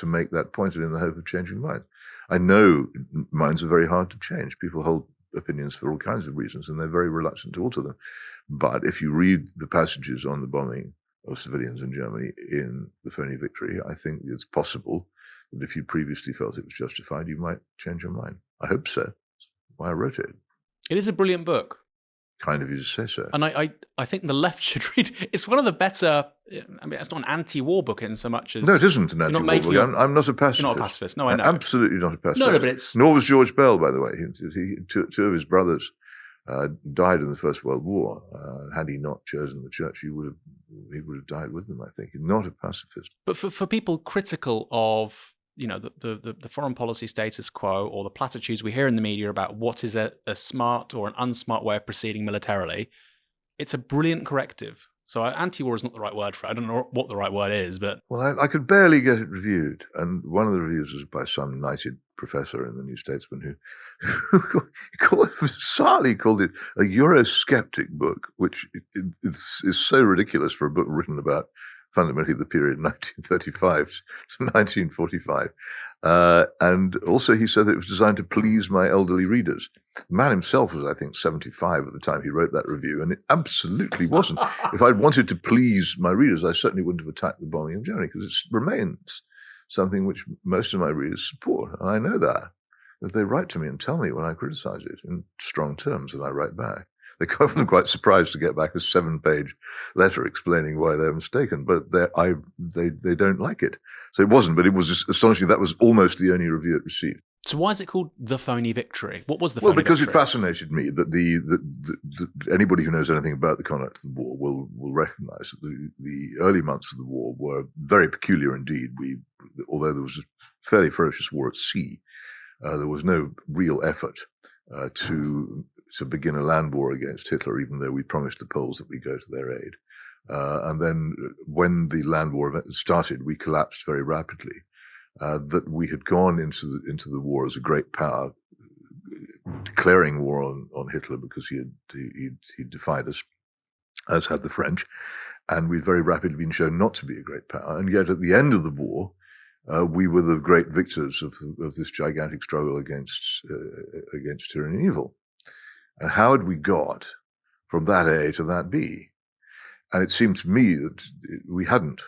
make that point and in the hope of changing minds. I know minds are very hard to change. People hold opinions for all kinds of reasons, and they're very reluctant to alter them. But if you read the passages on the bombing of civilians in Germany in The Phony Victory, I think it's possible that if you previously felt it was justified, you might change your mind. I hope so. That's why I wrote it. It is a brilliant book. Kind of you to say so. And I think the left should read it. It's one of the better, I mean, it's not an anti-war book in so much as... No, it isn't an anti-war book. I'm not a pacifist. You're not a pacifist. No, I know. I'm absolutely not a pacifist. No, but it's... Nor was George Bell, by the way. Two of his brothers died in the First World War. Had he not chosen the church, he would have died with them, I think. Not a pacifist. But for people critical of the foreign policy status quo or the platitudes we hear in the media about what is a smart or an unsmart way of proceeding militarily, it's a brilliant corrective. So anti-war is not the right word for it. I don't know what the right word is, but... Well, I could barely get it reviewed. And one of the reviews was by some knighted professor in the New Statesman who bizarrely called it a Eurosceptic book, which is so ridiculous for a book written about fundamentally the period 1935 to 1945. And also he said that it was designed to please my elderly readers. The man himself was, I think, 75 at the time he wrote that review, and it absolutely wasn't. If I'd wanted to please my readers, I certainly wouldn't have attacked the bombing of Germany, because it remains something which most of my readers support. And I know that, because they write to me and tell me when I criticize it in strong terms, and I write back. They're often quite surprised to get back a 7-page letter explaining why they're mistaken, but they don't like it. So it wasn't, but it was astonishing. That was almost the only review it received. So why is it called The Phony Victory? What was the phony victory? Well, because it fascinated me that anybody who knows anything about the conduct of the war will recognize that the early months of the war were very peculiar indeed. Although there was a fairly ferocious war at sea, there was no real effort to begin a land war against Hitler, even though we promised the Poles that we'd go to their aid. And then when the land war started, we collapsed very rapidly. That we had gone into the war as a great power, declaring war on Hitler because he defied us, as had the French, and we'd very rapidly been shown not to be a great power. And yet at the end of the war, we were the great victors of this gigantic struggle against tyranny and evil. And how had we got from that A to that B? And it seemed to me that we hadn't.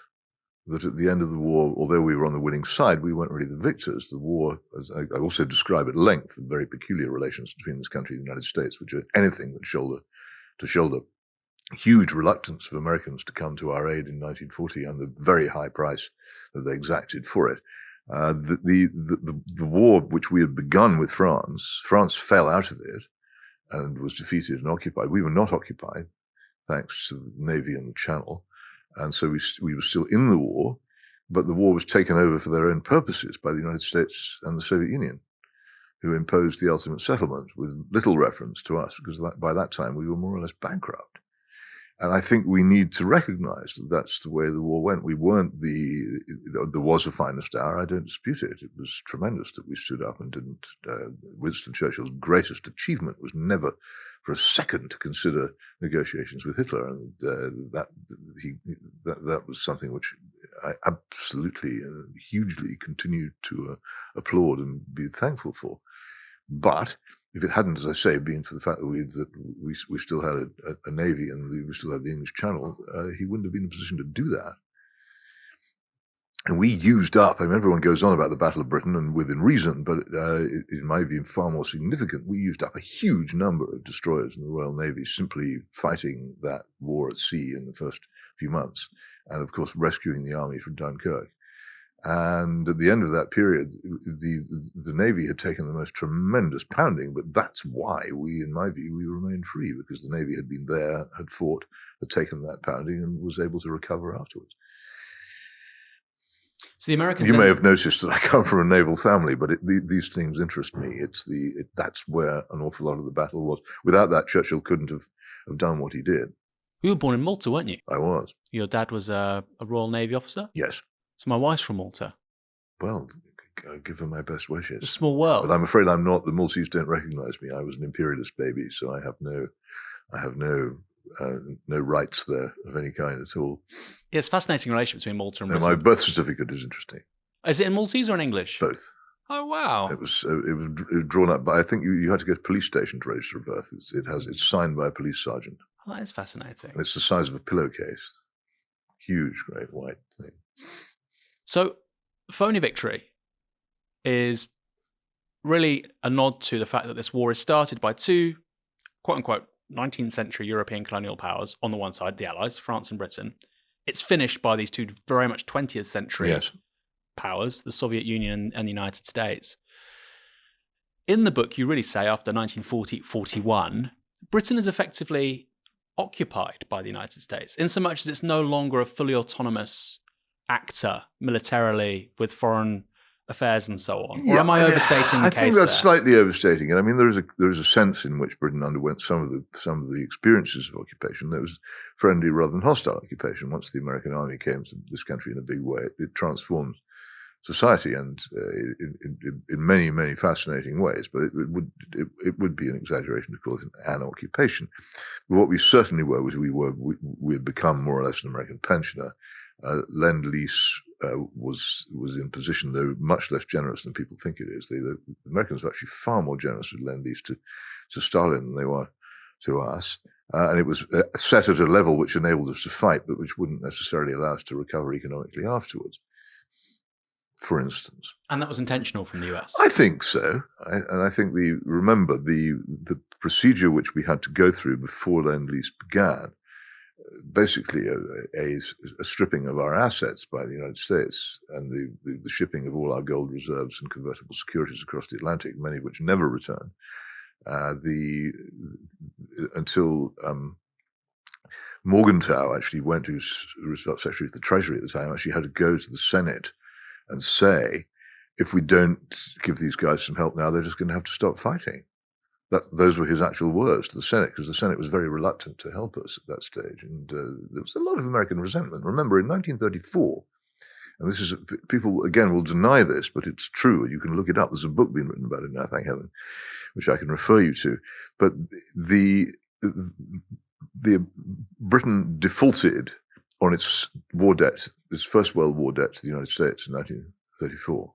That at the end of the war, although we were on the winning side, we weren't really the victors. The war, as I also describe at length, the very peculiar relations between this country and the United States, which are anything but shoulder to shoulder. Huge reluctance of Americans to come to our aid in 1940 and the very high price that they exacted for it. The war which we had begun with France fell out of it and was defeated and occupied. We were not occupied, thanks to the Navy and the Channel. And so we were still in the war, but the war was taken over for their own purposes by the United States and the Soviet Union, who imposed the ultimate settlement with little reference to us, because by that time we were more or less bankrupt. And I think we need to recognize that that's the way the war went. We weren't there was a finest hour. I don't dispute it. It was tremendous that we stood up and didn't. Winston Churchill's greatest achievement was never for a second to consider negotiations with Hitler. And that was something which I absolutely hugely continued to applaud and be thankful for. But if it hadn't, as I say, been for the fact that we still had a navy and we still had the English Channel, he wouldn't have been in a position to do that. And we used up, I mean, everyone goes on about the Battle of Britain, and within reason, but in my view, far more significant, we used up a huge number of destroyers in the Royal Navy simply fighting that war at sea in the first few months, and of course rescuing the army from Dunkirk. And at the end of that period, the Navy had taken the most tremendous pounding, but that's why in my view, we remained free, because the Navy had been there, had fought, had taken that pounding, and was able to recover afterwards. So the Americans. You may have noticed that I come from a naval family, but these things interest me. That's where an awful lot of the battle was. Without that, Churchill couldn't have done what he did. You were born in Malta, weren't you? I was. Your dad was a Royal Navy officer? Yes. So my wife's from Malta. Well, I give her my best wishes. It's a small world. But I'm afraid I'm not. The Maltese don't recognize me. I was an imperialist baby, so I have no rights there of any kind at all. Yeah, it's a fascinating relationship between Malta and Britain. My birth certificate is interesting. Is it in Maltese or in English? Both. Oh, wow. It was drawn up by, I think you had to go to a police station to register a birth. It's signed by a police sergeant. Oh, that is fascinating. And it's the size of a pillowcase. Huge, great white thing. So, phony victory is really a nod to the fact that this war is started by two, quote-unquote, 19th century European colonial powers, on the one side, the Allies, France and Britain. It's finished by these two very much 20th century powers, the Soviet Union and the United States. In the book, you really say after 1940-41, Britain is effectively occupied by the United States, in so much as it's no longer a fully autonomous actor militarily with foreign affairs and so on. Or am I overstating the case? I think that's there? slightly overstating it. I mean, there is a sense in which Britain underwent some of the experiences of occupation. There was friendly rather than hostile occupation. Once the American army came to this country in a big way, it transformed society, and in many, many fascinating ways. But it would be an exaggeration to call it an occupation. But what we certainly were was we had become more or less an American pensioner. Lend-lease was in position, though much less generous than people think it is. The Americans were actually far more generous with Lend-lease to Stalin than they were to us. And it was set at a level which enabled us to fight, but which wouldn't necessarily allow us to recover economically afterwards, for instance. And that was intentional from the US? I think so. And I think remember the procedure which we had to go through before Lend-lease began, basically a stripping of our assets by the United States and the shipping of all our gold reserves and convertible securities across the Atlantic, many of which never returned, until Morgenthau actually went to Roosevelt, Secretary of the Treasury at the time, actually had to go to the Senate and say, if we don't give these guys some help now, they're just going to have to stop fighting. Those were his actual words to the Senate, because the Senate was very reluctant to help us at that stage. And there was a lot of American resentment. Remember, in 1934, and this is, people, again, will deny this, but it's true. You can look it up. There's a book being written about it now, thank heaven, which I can refer you to. But the Britain defaulted on its war debt, its First World War debt to the United States in 1934.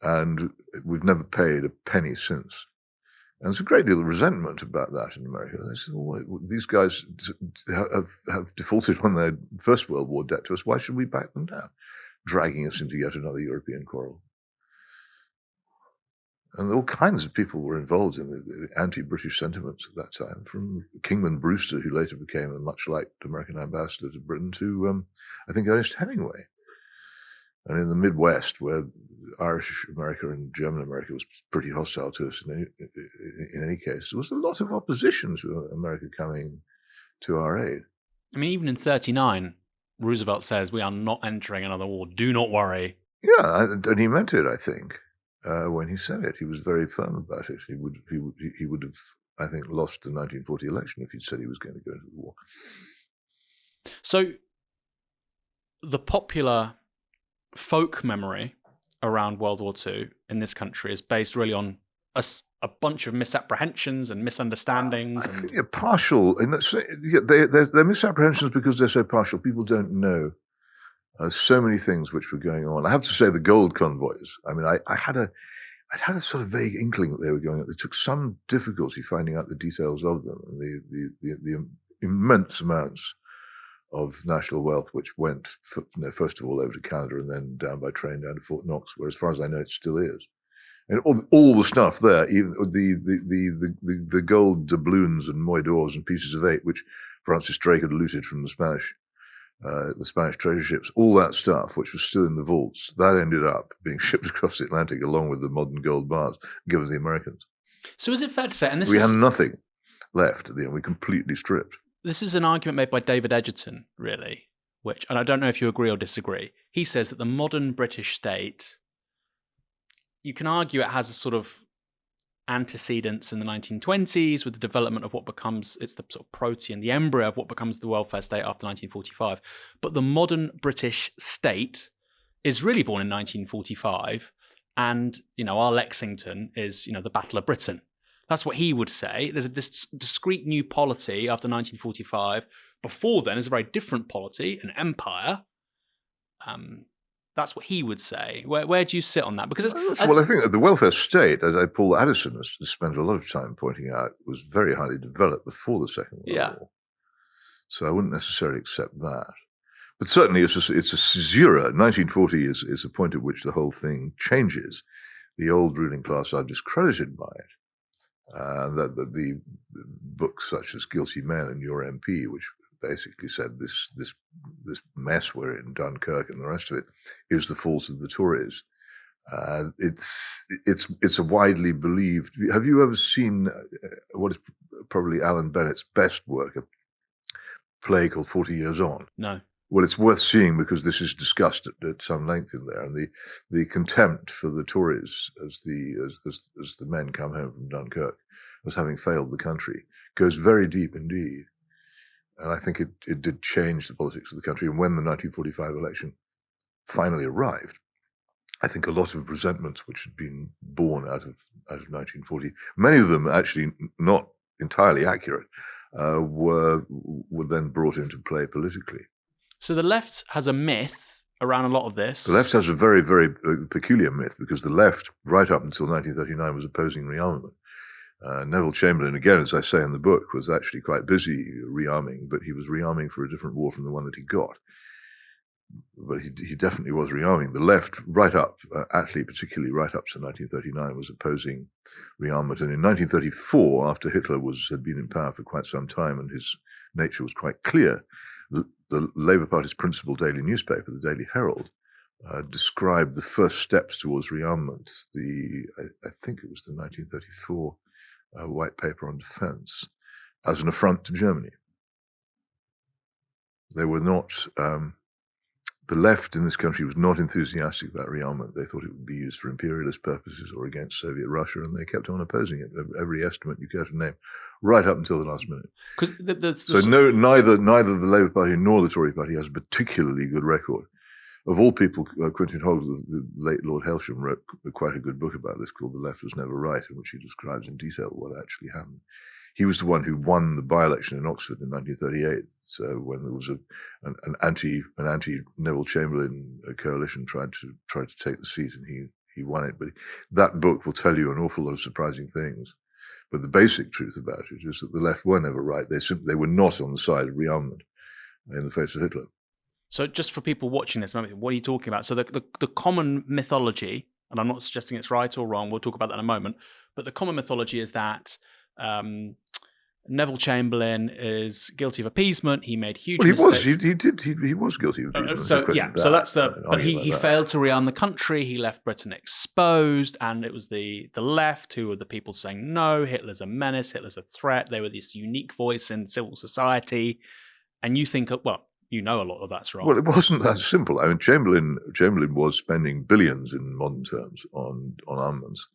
And we've never paid a penny since. And there's a great deal of resentment about that in America. They said, well, these guys have defaulted on their First World War debt to us. Why should we back them down? Dragging us into yet another European quarrel. And all kinds of people were involved in the anti-British sentiments at that time, from Kingman Brewster, who later became a much liked American ambassador to Britain, to, I think, Ernest Hemingway. And in the Midwest, where Irish America and German America was pretty hostile to us in any case, there was a lot of opposition to America coming to our aid. I mean, even in 1939, Roosevelt says, we are not entering another war. Do not worry. Yeah, and he meant it, I think, when he said it. He was very firm about it. He would have, I think, lost the 1940 election if he'd said he was going to go into the war. So the popular folk memory around World War II in this country is based really on a bunch of misapprehensions and misunderstandings. I think they're partial. And they're misapprehensions because they're so partial. People don't know so many things which were going on. I have to say the gold convoys. I mean, I had a sort of vague inkling that they were going on. It took some difficulty finding out the details of them, and the immense amounts of national wealth which went, first of all over to Canada and then down by train down to Fort Knox, where as far as I know it still is. And all the stuff there, even the gold doubloons and moidores d'ors and pieces of eight, which Francis Drake had looted from the Spanish treasure ships, all that stuff, which was still in the vaults, that ended up being shipped across the Atlantic along with the modern gold bars given to the Americans. So is it fair to say, and we had nothing left at the end, we completely stripped. This is an argument made by David Edgerton, really, which, and I don't know if you agree or disagree, he says that the modern British state, you can argue it has a sort of antecedents in the 1920s with the development of what becomes, it's the sort of protein, the embryo of what becomes the welfare state after 1945. But the modern British state is really born in 1945. And, our Lexington is, the Battle of Britain. That's what he would say. There's this discrete new polity after 1945. Before then is a very different polity, an empire. That's what he would say. Where do you sit on that? Because I think the welfare state, as Paul Addison has spent a lot of time pointing out, was very highly developed before the Second World War. So I wouldn't necessarily accept that. But certainly it's a caesura. 1940 is a point at which the whole thing changes. The old ruling class are discredited by it. That the books such as Guilty Men and Your MP, which basically said this mess we're in, Dunkirk and the rest of it, is the fault of the Tories. It's a widely believed. Have you ever seen what is probably Alan Bennett's best work, a play called 40 Years On? No. Well, it's worth seeing because this is discussed at some length in there, and the contempt for the Tories as the men come home from Dunkirk as having failed the country goes very deep indeed. And I think it did change the politics of the country. And when the 1945 election finally arrived, I think a lot of resentments which had been born out of 1940, many of them actually not entirely accurate, were then brought into play politically. So the left has a myth around a lot of this. The left has a very, very peculiar myth, because the left, right up until 1939, was opposing rearmament. Neville Chamberlain, again, as I say in the book, was actually quite busy rearming, but he was rearming for a different war from the one that he got. But he definitely was rearming. The left, right up, actually particularly right up to 1939, was opposing rearmament. And in 1934, after Hitler had been in power for quite some time and his nature was quite clear, the Labour Party's principal daily newspaper, the Daily Herald, described the first steps towards rearmament, I think it was the 1934 White Paper on Defence, as an affront to Germany. They were not... The left in this country was not enthusiastic about rearmament. They thought it would be used for imperialist purposes or against Soviet Russia, and they kept on opposing it, every estimate you care to name, right up until the last minute. So neither the Labour Party nor the Tory Party has a particularly good record. Of all people, Quentin Hogg, the late Lord Hailsham, wrote quite a good book about this called The Left Was Never Right, in which he describes in detail what actually happened. He was the one who won the by-election in Oxford in 1938. So when there was an anti-Neville Chamberlain coalition tried to take the seat, and he won it. But that book will tell you an awful lot of surprising things. But the basic truth about it is that the left were never right. They were not on the side of rearmament in the face of Hitler. So just for people watching this, what are you talking about? So the common mythology, and I'm not suggesting it's right or wrong, we'll talk about that in a moment, but the common mythology is that Neville Chamberlain is guilty of appeasement. He made huge mistakes. He was guilty of appeasement. So that's but he failed to rearm the country. He left Britain exposed, and it was the left who were the people saying, no, Hitler's a menace, Hitler's a threat. They were this unique voice in civil society. And you think, well, you know a lot of that's wrong. Well, it wasn't that simple. I mean, Chamberlain was spending billions in modern terms on armaments.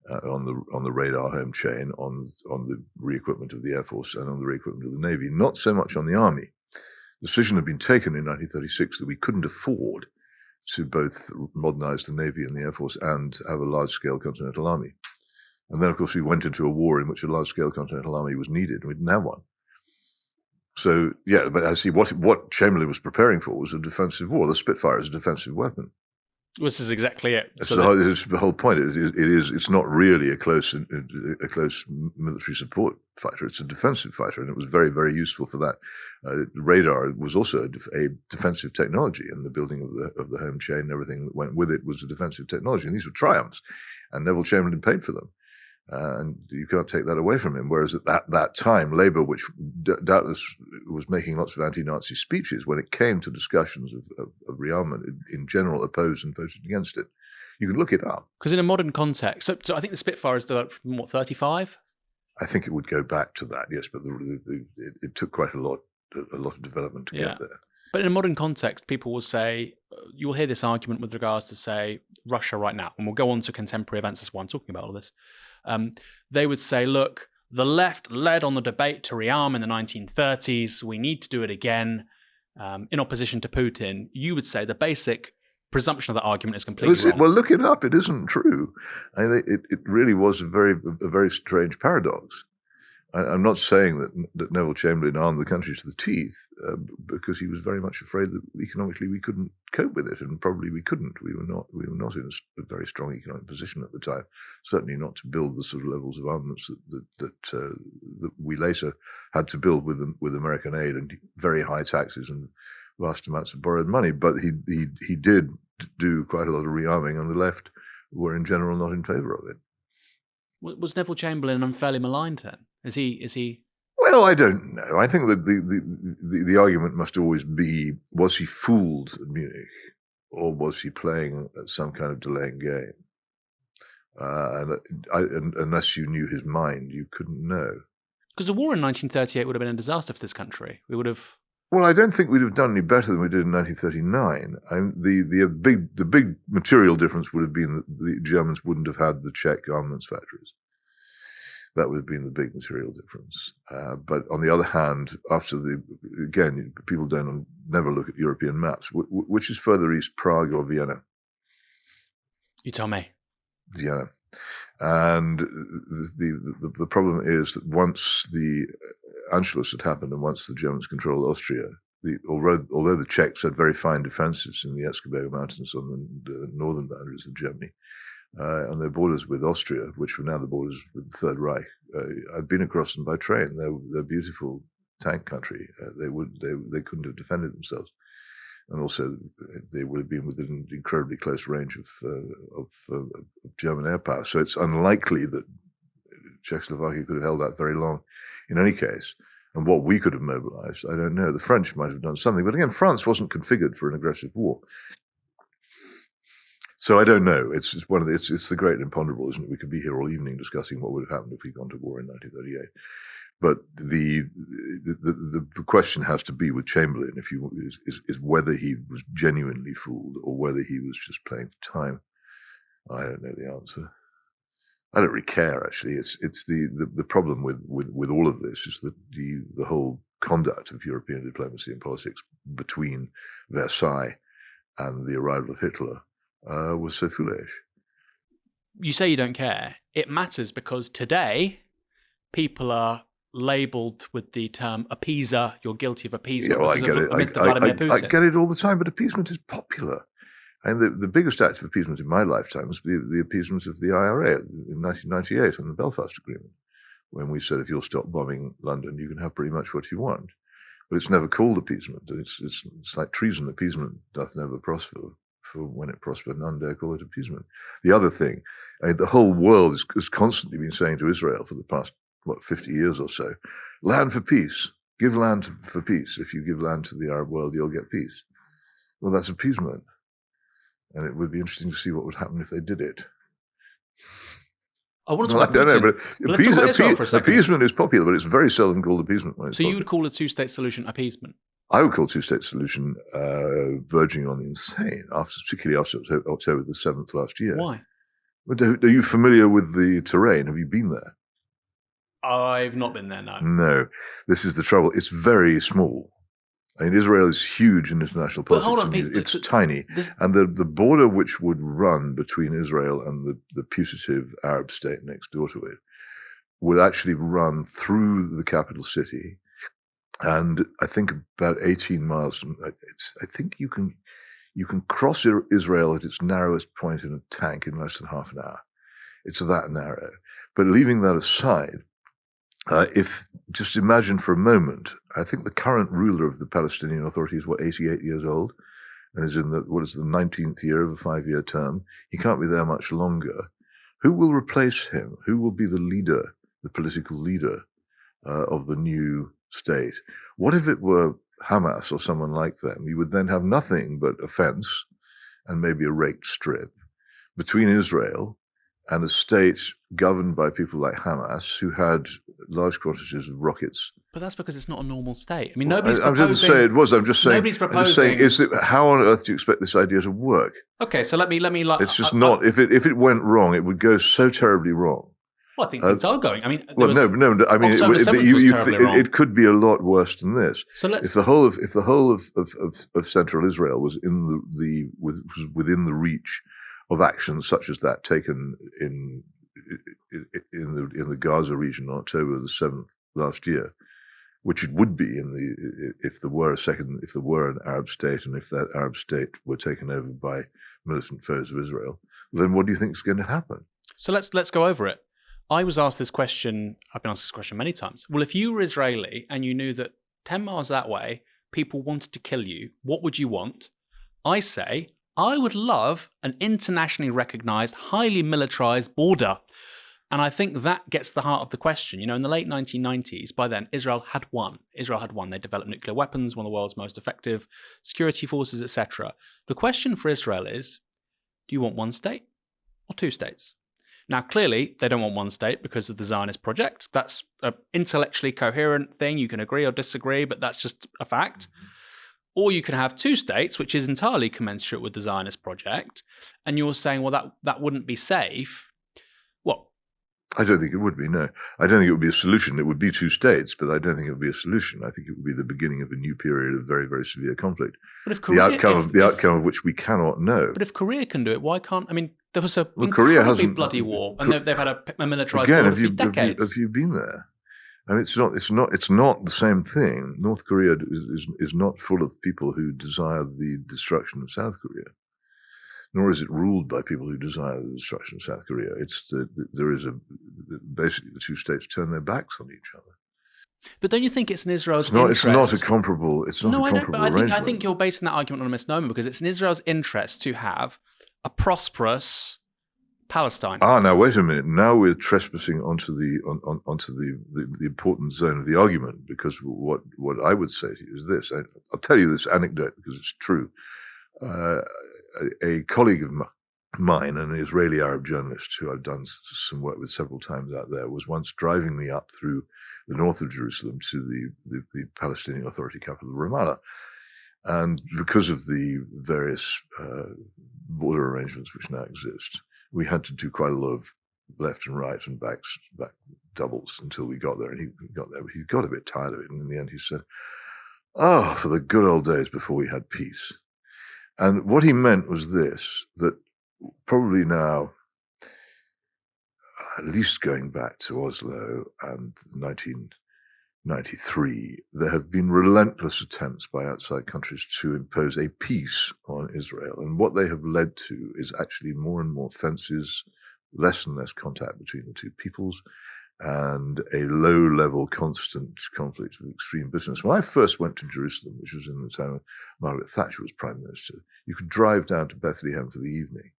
On the radar home chain, on the re-equipment of the Air Force, and on the re-equipment of the Navy, not so much on the Army. The decision had been taken in 1936 that we couldn't afford to both modernize the Navy and the Air Force and have a large-scale continental army. And then, of course, we went into a war in which a large-scale continental army was needed, and we didn't have one. So, yeah, but I see what Chamberlain was preparing for was a defensive war. The Spitfire is a defensive weapon. This is exactly it. That's the whole point. It's not really a close military support fighter. It's a defensive fighter, and it was very, very useful for that. Radar was also a defensive technology, and the building of the home chain and everything that went with it was a defensive technology. And these were triumphs, and Neville Chamberlain paid for them. And you can't take that away from him. Whereas at that time, Labour, which doubtless was making lots of anti-Nazi speeches, when it came to discussions of rearmament, in general opposed and voted against it. You can look it up. Because in a modern context, so I think the Spitfire is developed from, 35? I think it would go back to that, yes, but it took quite a lot of development to get there. But in a modern context, people will say, you will hear this argument with regards to, say, Russia right now, and we'll go on to contemporary events. That's why I'm talking about all this. They would say, look, the left led on the debate to rearm in the 1930s. We need to do it again in opposition to Putin. You would say the basic presumption of that argument is completely wrong. Well, look it up. It isn't true. I mean, it really was a very strange paradox. I'm not saying that Neville Chamberlain armed the country to the teeth because he was very much afraid that economically we couldn't cope with it, and probably we couldn't. We were not in a very strong economic position at the time. Certainly not to build the sort of levels of armaments that we later had to build with American aid and very high taxes and vast amounts of borrowed money. But he did do quite a lot of rearming, and the left were in general not in favour of it. Was Neville Chamberlain unfairly maligned then? Is he? Well, I don't know. I think that the argument must always be: was he fooled at Munich, or was he playing some kind of delaying game? And unless you knew his mind, you couldn't know. Because the war in 1938 would have been a disaster for this country. We would have... Well, I don't think we'd have done any better than we did in 1939. The big material difference would have been that the Germans wouldn't have had the Czech armaments factories. That would have been the big material difference. But on the other hand, again, people never look at European maps. Which is further east, Prague or Vienna? You tell me. Vienna. And the problem is that once the Anschluss had happened and once the Germans controlled Austria, although the Czechs had very fine defenses in the Erzgebirge Mountains on the northern boundaries of Germany, on their borders with Austria, which were now the borders with the Third Reich, I'd been across them by train. They're beautiful tank country. They couldn't have defended themselves, and also they would have been within incredibly close range of German air power. So it's unlikely that Czechoslovakia could have held out very long. In any case, and what we could have mobilized, I don't know. The French might have done something, but again, France wasn't configured for an aggressive war. So I don't know. It's the great imponderable, isn't it? We could be here all evening discussing what would have happened if we'd gone to war in 1938. But the question has to be with Chamberlain, is whether he was genuinely fooled or whether he was just playing for time. I don't know the answer. I don't really care, actually. It's the problem with all of this is that the whole conduct of European diplomacy and politics between Versailles and the arrival of Hitler was so foolish. You say you don't care. It matters because today people are labelled with the term appeaser. You're guilty of appeasement. Yeah, well, I get it. I get it all the time, but appeasement is popular. And the biggest act of appeasement in my lifetime was the appeasement of the IRA in 1998 on the Belfast Agreement, when we said if you'll stop bombing London, you can have pretty much what you want. But it's never called appeasement. It's like treason. Appeasement doth never prosper. For when it prospered, none dare call it appeasement. The other thing, the whole world has constantly been saying to Israel for the past, 50 years or so, land for peace. Give land for peace. If you give land to the Arab world, you'll get peace. Well, that's appeasement. And it would be interesting to see what would happen if they did it. I want to talk about Putin. But appeasement is popular, but it's very seldom called appeasement. So you would call a two-state solution appeasement? I would call two-state solution verging on the insane, particularly after October the 7th last year. Why? Are you familiar with the terrain? Have you been there? I've not been there, no. No. This is the trouble. It's very small. I mean, Israel is huge in international politics. But hold on, it's tiny. And the border which would run between Israel and the putative Arab state next door to it would actually run through the capital city. And I think about 18 miles. I think you can cross Israel at its narrowest point in a tank in less than half an hour. It's that narrow. But leaving that aside, if just imagine for a moment, I think the current ruler of the Palestinian Authority is 88 years old, and is in the 19th year of a 5-year term. He can't be there much longer. Who will replace him? Who will be the leader, the political leader of the new state? What if it were Hamas or someone like them? You would then have nothing but a fence and maybe a raked strip between Israel and a state governed by people like Hamas, who had large quantities of rockets. But that's because it's not a normal state. I mean, nobody's proposing... I didn't say it was. I'm just saying... Nobody's proposing... how on earth do you expect this idea to work? Okay, so let me... It's just not... If it went wrong, it would go so terribly wrong. Well, I think things are going. I mean... Well, no. I mean, it could be a lot worse than this. So let's... If the whole of Central Israel was within the reach of actions such as that taken in the Gaza region on October the 7th last year, which it would be if there were an Arab state, and if that Arab state were taken over by militant foes of Israel, then what do you think is going to happen? So let's go over it. I was asked this question. I've been asked this question many times. Well, if you were Israeli and you knew that 10 miles that way people wanted to kill you, what would you want? I say, I would love an internationally recognized, highly militarized border. And I think that gets to the heart of the question. In the late 1990s, by then, Israel had won. They developed nuclear weapons, one of the world's most effective security forces, etc. The question for Israel is, do you want one state or two states? Now, clearly, they don't want one state because of the Zionist project. That's an intellectually coherent thing. You can agree or disagree, but that's just a fact. Or you can have two states, which is entirely commensurate with the Zionist project. And you're saying, well, that wouldn't be safe. What? I don't think it would be, no. I don't think it would be a solution. It would be two states, but I don't think it would be a solution. I think it would be the beginning of a new period of very, very severe conflict. But if Korea, the outcome of which we cannot know. But if Korea can do it, why can't... I mean, there was a incredibly bloody war, and they've had a militarized war for decades. Have you been there? I mean, it's not the same thing. North Korea is not full of people who desire the destruction of South Korea, nor is it ruled by people who desire the destruction of South Korea. Basically the two states turn their backs on each other. But don't you think it's in Israel's interest? It's not a comparable. No, I don't. But I think you're basing that argument on a misnomer, because it's in Israel's interest to have a prosperous Palestine. Now wait a minute. Now we're trespassing onto the important zone of the argument, because what I would say to you is this. I'll tell you this anecdote because it's true. A colleague of mine, an Israeli Arab journalist who I've done some work with several times out there, was once driving me up through the north of Jerusalem to the Palestinian Authority capital, Ramallah. And because of the various border arrangements which now exist, we had to do quite a lot of left and right and back doubles until we got there. And he got there, but he got a bit tired of it. And in the end, he said, "Oh, for the good old days before we had peace." And what he meant was this, that probably now, at least going back to Oslo and 1993, there have been relentless attempts by outside countries to impose a peace on Israel. And what they have led to is actually more and more fences, less and less contact between the two peoples, and a low-level constant conflict of extreme business. When I first went to Jerusalem, which was in the time of Margaret Thatcher was Prime Minister, you could drive down to Bethlehem for the evening.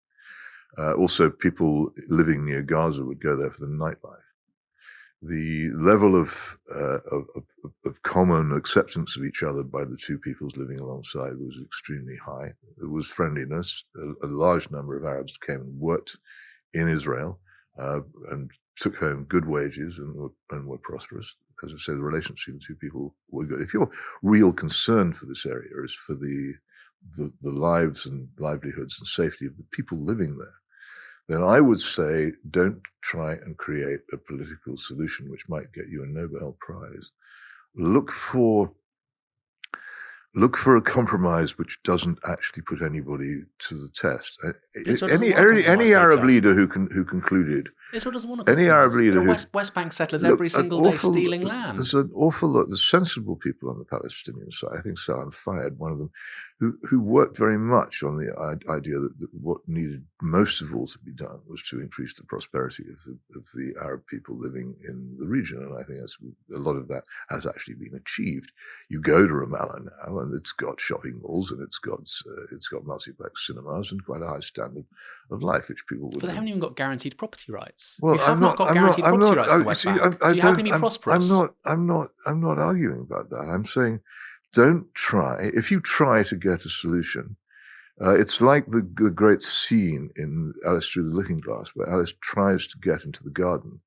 Also, people living near Gaza would go there for the nightlife. The level of common acceptance of each other by the two peoples living alongside was extremely high. There was friendliness. A large number of Arabs came and worked in Israel and took home good wages and were prosperous. As I say, the relationship between the two people were good. If your real concern for this area is for the lives and livelihoods and safety of the people living there, then I would say don't try and create a political solution which might get you a Nobel Prize. Look for a compromise which doesn't actually put anybody to the test. Any Arab leader who concluded. Israel doesn't want to. Any Arab leader who West Bank settlers every single day stealing land. There's an awful lot. There's sensible people on the Palestinian side. I think Salam Fayyad, one of them, who worked very much on the idea that what needed most of all to be done was to increase the prosperity of the Arab people living in the region. And I think a lot of that has actually been achieved. You go to Ramallah now, and it's got shopping malls, and it's got multiplex cinemas, and quite a high standard of life, which people would. But they haven't even got guaranteed property rights. Well, you have not got guaranteed property rights in the West Bank. So how can you be prosperous? I'm not arguing about that. I'm saying, don't try. If you try to get a solution, it's like the great scene in Alice Through the Looking Glass, where Alice tries to get into the garden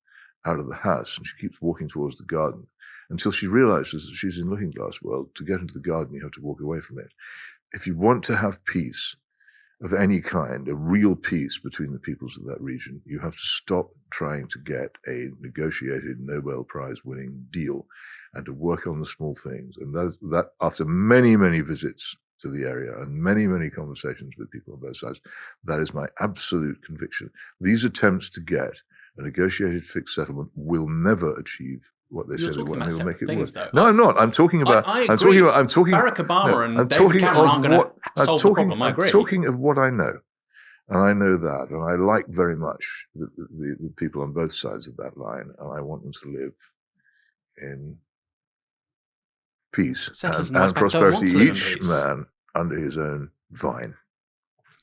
out of the house, and she keeps walking towards the garden until she realizes that she's in Looking Glass world. To get into the garden, you have to walk away from it. If you want to have peace of any kind, a real peace between the peoples of that region, you have to stop trying to get a negotiated Nobel Prize winning deal and to work on the small things. And that after many, many visits to the area and many, many conversations with people on both sides, that is my absolute conviction. These attempts to get a negotiated fixed settlement will never achieve what they say they want. They will make it work. Though. No, I'm not. I'm talking about. I agree. I'm talking. Barack Obama and David Cameron aren't going to solve the problem. I agree. I'm talking of what I know, and I know that, and I like very much the people on both sides of that line, and I want them to live in peace and prosperity. Each man under his own vine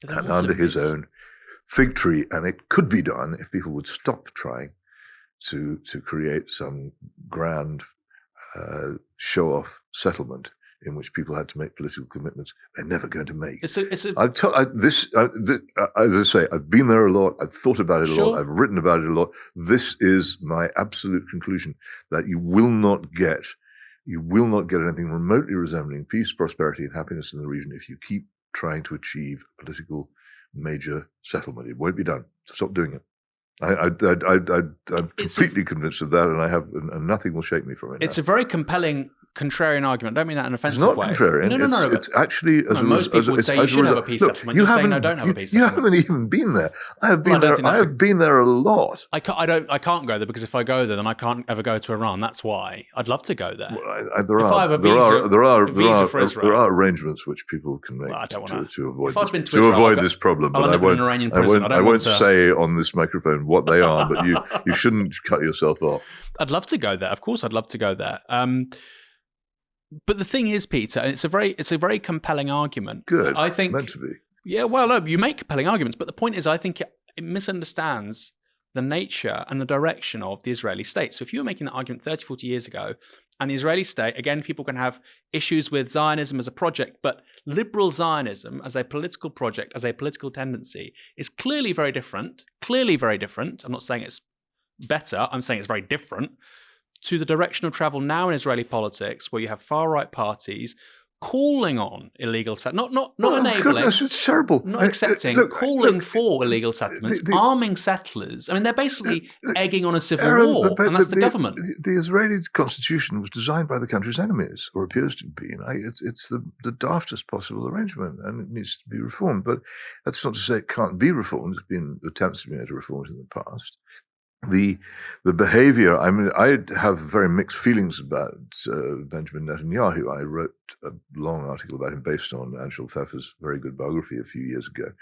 and under his own fig tree, and it could be done if people would stop trying to create some grand show-off settlement in which people had to make political commitments they're never going to make. As I say, I've been there a lot. I've thought about it a lot. I've written about it a lot. This is my absolute conclusion, that you will not get anything remotely resembling peace, prosperity, and happiness in the region if you keep trying to achieve a political major settlement. It won't be done. Stop doing it. I'm completely convinced of that, and nothing will shake me from it. It's a very compelling contrarian argument. I don't mean that in an offensive way. It's not contrarian. No. It's actually most people would say you should have a peace settlement. You say no, don't have a peace settlement. You haven't even been there. I have been there. I have been there a lot. I can't go there because if I go there, then I can't ever go to Iran. That's why I'd love to go there. Well, there are arrangements which people can make to avoid this problem. But I won't say on this microphone what they are. But you shouldn't cut yourself off. I'd love to go there. Of course, I'd love to go there. But the thing is, Peter, and it's a very compelling argument. Good. I think it's meant to be. Yeah, well, no, you make compelling arguments, but the point is, I think it misunderstands the nature and the direction of the Israeli state. So if you were making that argument 30, 40 years ago, and the Israeli state, again, people can have issues with Zionism as a project, but liberal Zionism as a political project, as a political tendency, is clearly very different. I'm not saying it's better. I'm saying it's very different to the direction of travel now in Israeli politics, where you have far-right parties calling on illegal settlements, not enabling. Goodness, it's terrible. Not accepting, calling for illegal settlements, arming settlers. I mean, they're basically egging on a civil war, and that's the government. The Israeli constitution was designed by the country's enemies, or appears to be. It's the daftest possible arrangement, and it needs to be reformed. But that's not to say it can't be reformed. There's been attempts to be made to reform it in the past. The behavior, I mean, I have very mixed feelings about Benjamin Netanyahu. I wrote a long article about him based on Angel Pfeffer's very good biography a few years ago,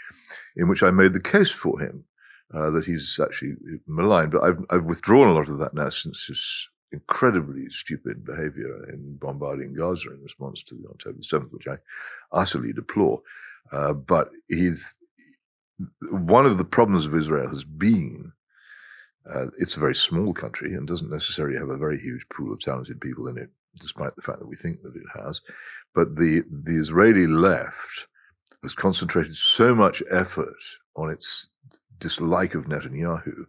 in which I made the case for him that he's actually maligned. But I've withdrawn a lot of that now since his incredibly stupid behavior in bombarding Gaza in response to the October 7th, which I utterly deplore. But one of the problems of Israel has been it's a very small country and doesn't necessarily have a very huge pool of talented people in it, despite the fact that we think that it has. But the Israeli left has concentrated so much effort on its dislike of Netanyahu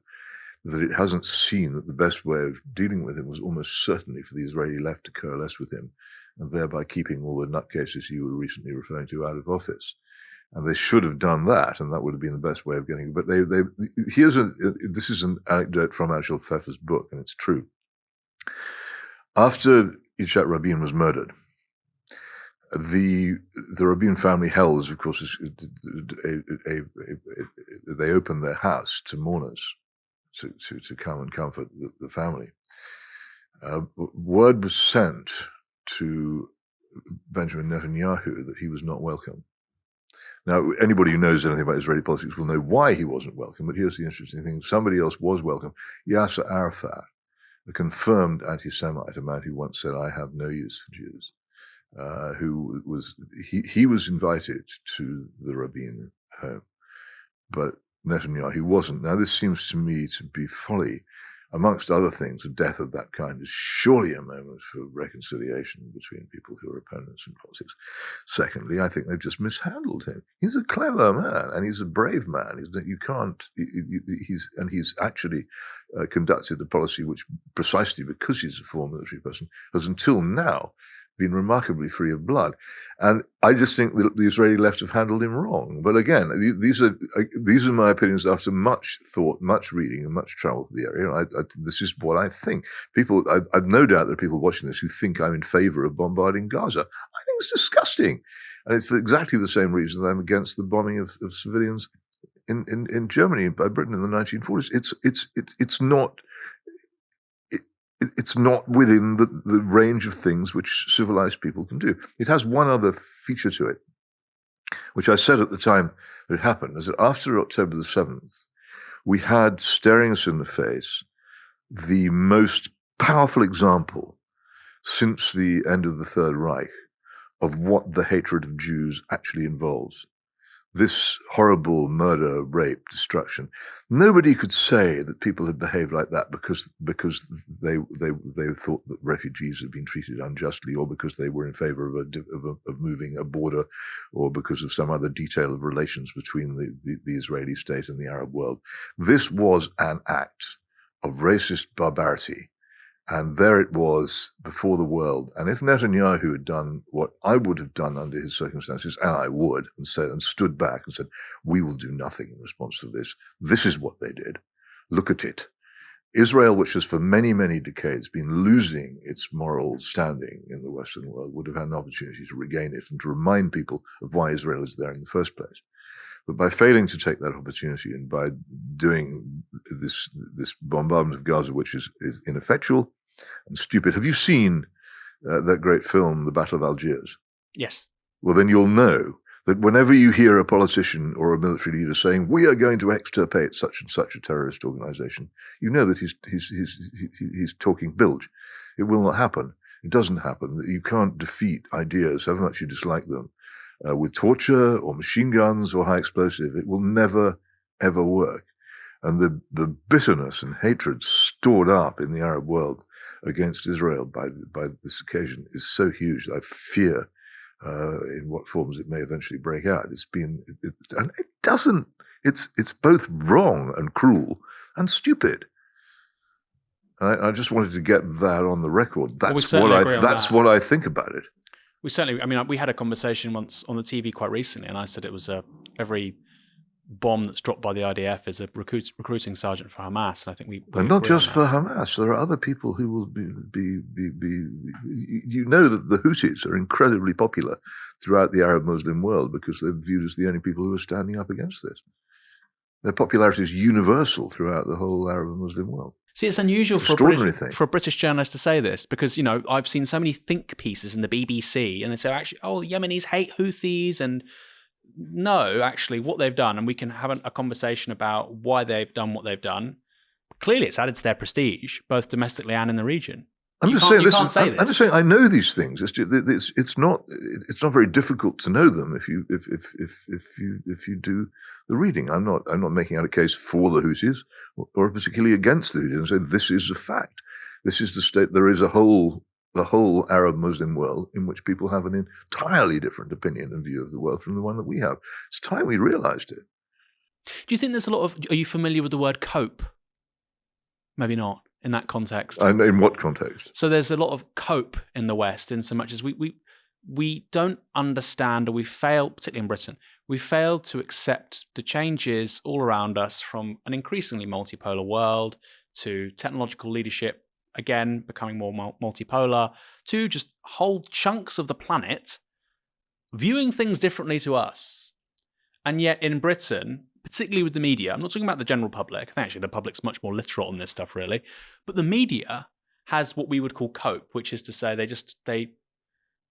that it hasn't seen that the best way of dealing with him was almost certainly for the Israeli left to coalesce with him, and thereby keeping all the nutcases you were recently referring to out of office. And they should have done that, and that would have been the best way of getting it. But this is an anecdote from Angel Pfeffer's book, and it's true. After Yitzhak Rabin was murdered, the Rabin family held, of course, they opened their house to mourners to come and comfort the family. Word was sent to Benjamin Netanyahu that he was not welcome. Now, anybody who knows anything about Israeli politics will know why he wasn't welcome, but here's the interesting thing. Somebody else was welcome. Yasser Arafat, a confirmed anti-Semite, a man who once said, "I have no use for Jews," he was invited to the Rabin home, but Netanyahu wasn't. Now, this seems to me to be folly. Amongst other things, a death of that kind is surely a moment for reconciliation between people who are opponents in politics. Secondly, I think they've just mishandled him. He's a clever man, and he's a brave man. He's actually conducted a policy which, precisely because he's a former military person, has until now been remarkably free of blood. And I just think that the Israeli left have handled him wrong. But again, these are my opinions after much thought, much reading, and much travel to the area. This is what I think. I've no doubt there are people watching this who think I'm in favor of bombarding Gaza. I think it's disgusting. And it's for exactly the same reason that I'm against the bombing of civilians in Germany by Britain in the 1940s. It's not within the range of things which civilized people can do. It has one other feature to it, which I said at the time that it happened, is that after October the 7th, we had staring us in the face the most powerful example since the end of the Third Reich of what the hatred of Jews actually involves. this horrible murder, rape, destruction. Nobody could say that people had behaved like that because they thought that refugees had been treated unjustly, or because they were in favor of moving a border, or because of some other detail of relations between the Israeli state and the Arab world. This was an act of racist barbarity. And there it was before the world. And if Netanyahu had done what I would have done under his circumstances, and I would, and stood back and said, we will do nothing in response to this. This is what they did. Look at it. Israel, which has for many, many decades been losing its moral standing in the Western world, would have had an opportunity to regain it and to remind people of why Israel is there in the first place. But by failing to take that opportunity, and by doing this bombardment of Gaza, which is ineffectual and stupid. Have you seen that great film, The Battle of Algiers? Yes. Well, then you'll know that whenever you hear a politician or a military leader saying, we are going to extirpate such and such a terrorist organization, you know that he's talking bilge. It will not happen. It doesn't happen. You can't defeat ideas, however much you dislike them, with torture or machine guns or high explosive. It will never, ever work. And the bitterness and hatred stored up in the Arab world against Israel by this occasion is so huge that I fear in what forms it may eventually break out. It's both wrong and cruel and stupid. I just wanted to get that on the record. That's what I think about it. We certainly, I mean, we had a conversation once on the TV quite recently, and I said it was every bomb that's dropped by the IDF is a recruiting sergeant for Hamas, and I think we and not just for Hamas. There are other people who will be. You know that the Houthis are incredibly popular throughout the Arab Muslim world because they're viewed as the only people who are standing up against this. Their popularity is universal throughout the whole Arab Muslim world. See, it's unusual for a British journalist to say this because, you know, I've seen so many think pieces in the BBC and they say, actually, Yemenis hate Houthis. And no, actually, what they've done, and we can have a conversation about why they've done what they've done. Clearly, it's added to their prestige, both domestically and in the region. I'm just saying I know these things. It's not very difficult to know them if you do the reading. I'm not making out a case for the Houthis or particularly against the Houthis. And say this is a fact. This is the state. There is the whole Arab Muslim world in which people have an entirely different opinion and view of the world from the one that we have. It's time we realized it. Do you think there's a lot of? Are you familiar with the word cope? Maybe not. In that context. In what context? So there's a lot of cope in the West in so much as we don't understand, or we fail, particularly in Britain, we fail to accept the changes all around us from an increasingly multipolar world to technological leadership, again, becoming more multipolar, to just whole chunks of the planet viewing things differently to us. And yet in Britain, particularly with the media, I'm not talking about the general public. I think actually the public's much more literal on this stuff, really. But the media has what we would call cope, which is to say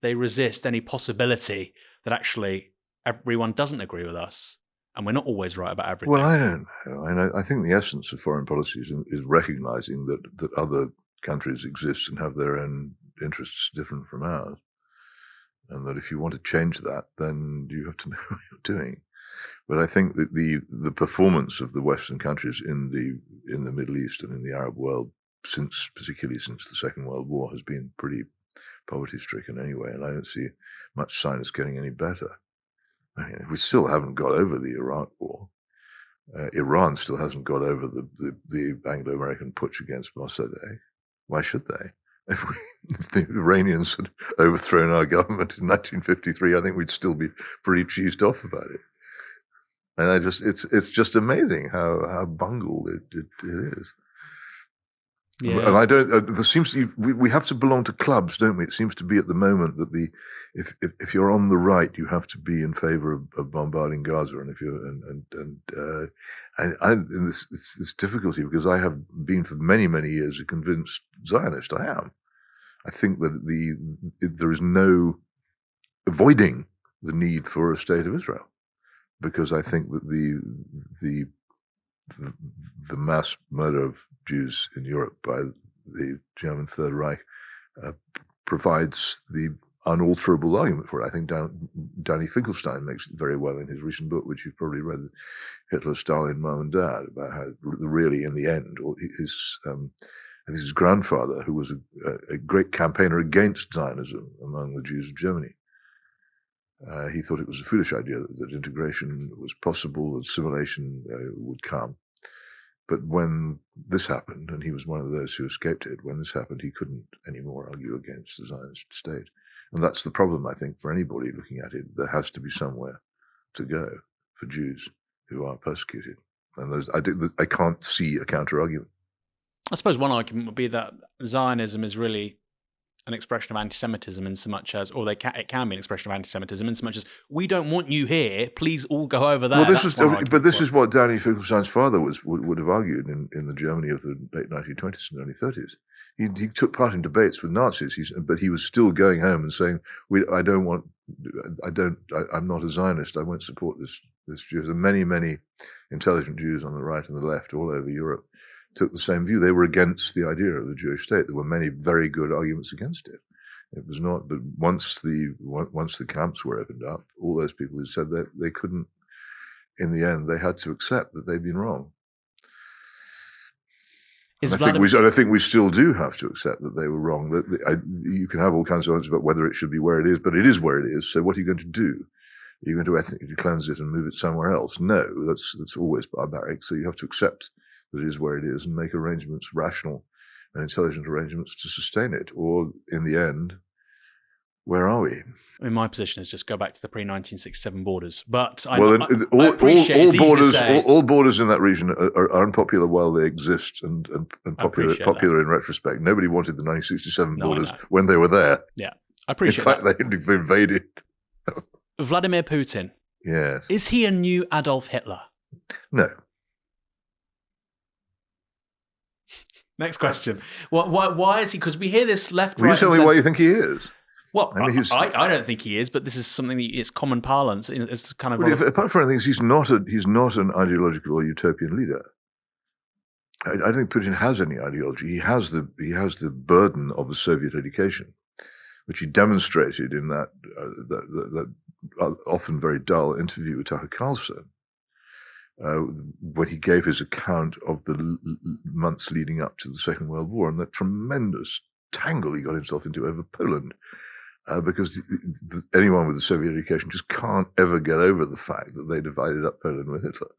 they resist any possibility that actually everyone doesn't agree with us, and we're not always right about everything. Well, I don't know. I think the essence of foreign policy is recognizing that other countries exist and have their own interests different from ours, and that if you want to change that, then you have to know what you're doing. But I think that the performance of the Western countries in the Middle East and in the Arab world, particularly since the Second World War, has been pretty poverty-stricken anyway, and I don't see much sign it's getting any better. I mean, we still haven't got over the Iraq war. Iran still hasn't got over the Anglo-American putsch against Mossadegh. Why should they? If the Iranians had overthrown our government in 1953, I think we'd still be pretty cheesed off about it. And it's just amazing how bungled it is. Yeah. And I don't. There seems to be, we have to belong to clubs, don't we? It seems to be at the moment that if you're on the right, you have to be in favor of bombarding Gaza, and if you're and this difficulty because I have been for many years a convinced Zionist. I am. I think that there is no avoiding the need for a state of Israel. Because I think that the mass murder of Jews in Europe by the German Third Reich provides the unalterable argument for it. I think Danny Finkelstein makes it very well in his recent book, which you've probably read, Hitler, Stalin, Mom and Dad, about how really in the end, his grandfather, who was a great campaigner against Zionism among the Jews of Germany, he thought it was a foolish idea that integration was possible, that assimilation would come. But when this happened, and he was one of those who escaped it, when this happened, he couldn't anymore argue against the Zionist state. And that's the problem, I think, for anybody looking at it. There has to be somewhere to go for Jews who are persecuted. And I can't see a counter-argument. I suppose one argument would be that Zionism is really an expression of anti-Semitism in so much as, or it can be an expression of anti-Semitism in so much as, we don't want you here, please all go over there. Well, this is what Danny Finkelstein's father would have argued in the Germany of the late 1920s and early 30s. He took part in debates with Nazis, but he was still going home and saying, I'm not a Zionist, I won't support this Jews. And many intelligent Jews on the right and the left all over Europe took the same view. They were against the idea of the Jewish state. There were many very good arguments against it. It was not, but once the camps were opened up, all those people who said that they couldn't, in the end, they had to accept that they'd been wrong. And I think we still do have to accept that they were wrong. You can have all kinds of arguments about whether it should be where it is, but it is where it is. So what are you going to do? Are you going to ethnically cleanse it and move it somewhere else? No, that's always barbaric. So you have to accept that it is where it is and make arrangements, rational and intelligent arrangements to sustain it. Or in the end, where are we? I mean, my position is just go back to the pre-1967 borders. But I appreciate all borders in that region are unpopular while they exist and popular in retrospect. Nobody wanted the 1967 borders when they were there. Yeah, I appreciate that. In fact, they invaded. Vladimir Putin. Yes. Is he a new Adolf Hitler? No. Next question. Why is he? Because we hear this left, right. Will you tell me why you think he is? Well, I don't think he is, but this is something that it's common parlance. It's kind of apart from anything, he's not an ideological or utopian leader. I don't think Putin has any ideology. He has the burden of the Soviet education, which he demonstrated in that often very dull interview with Tucker Carlson. When he gave his account of the months leading up to the Second World War and that tremendous tangle he got himself into over Poland, because anyone with a Soviet education just can't ever get over the fact that they divided up Poland with Hitler.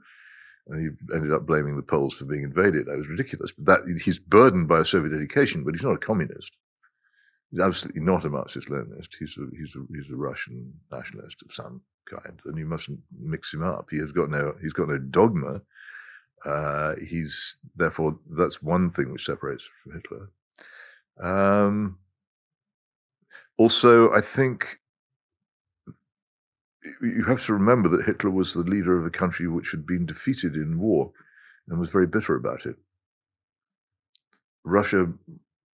And he ended up blaming the Poles for being invaded. That was ridiculous. But he's burdened by a Soviet education, but he's not a communist. He's absolutely not a Marxist-Leninist. He's a Russian nationalist of some kind, and you mustn't mix him up. He's got no dogma. Therefore that's one thing which separates from Hitler. Also, I think you have to remember that Hitler was the leader of a country which had been defeated in war and was very bitter about it.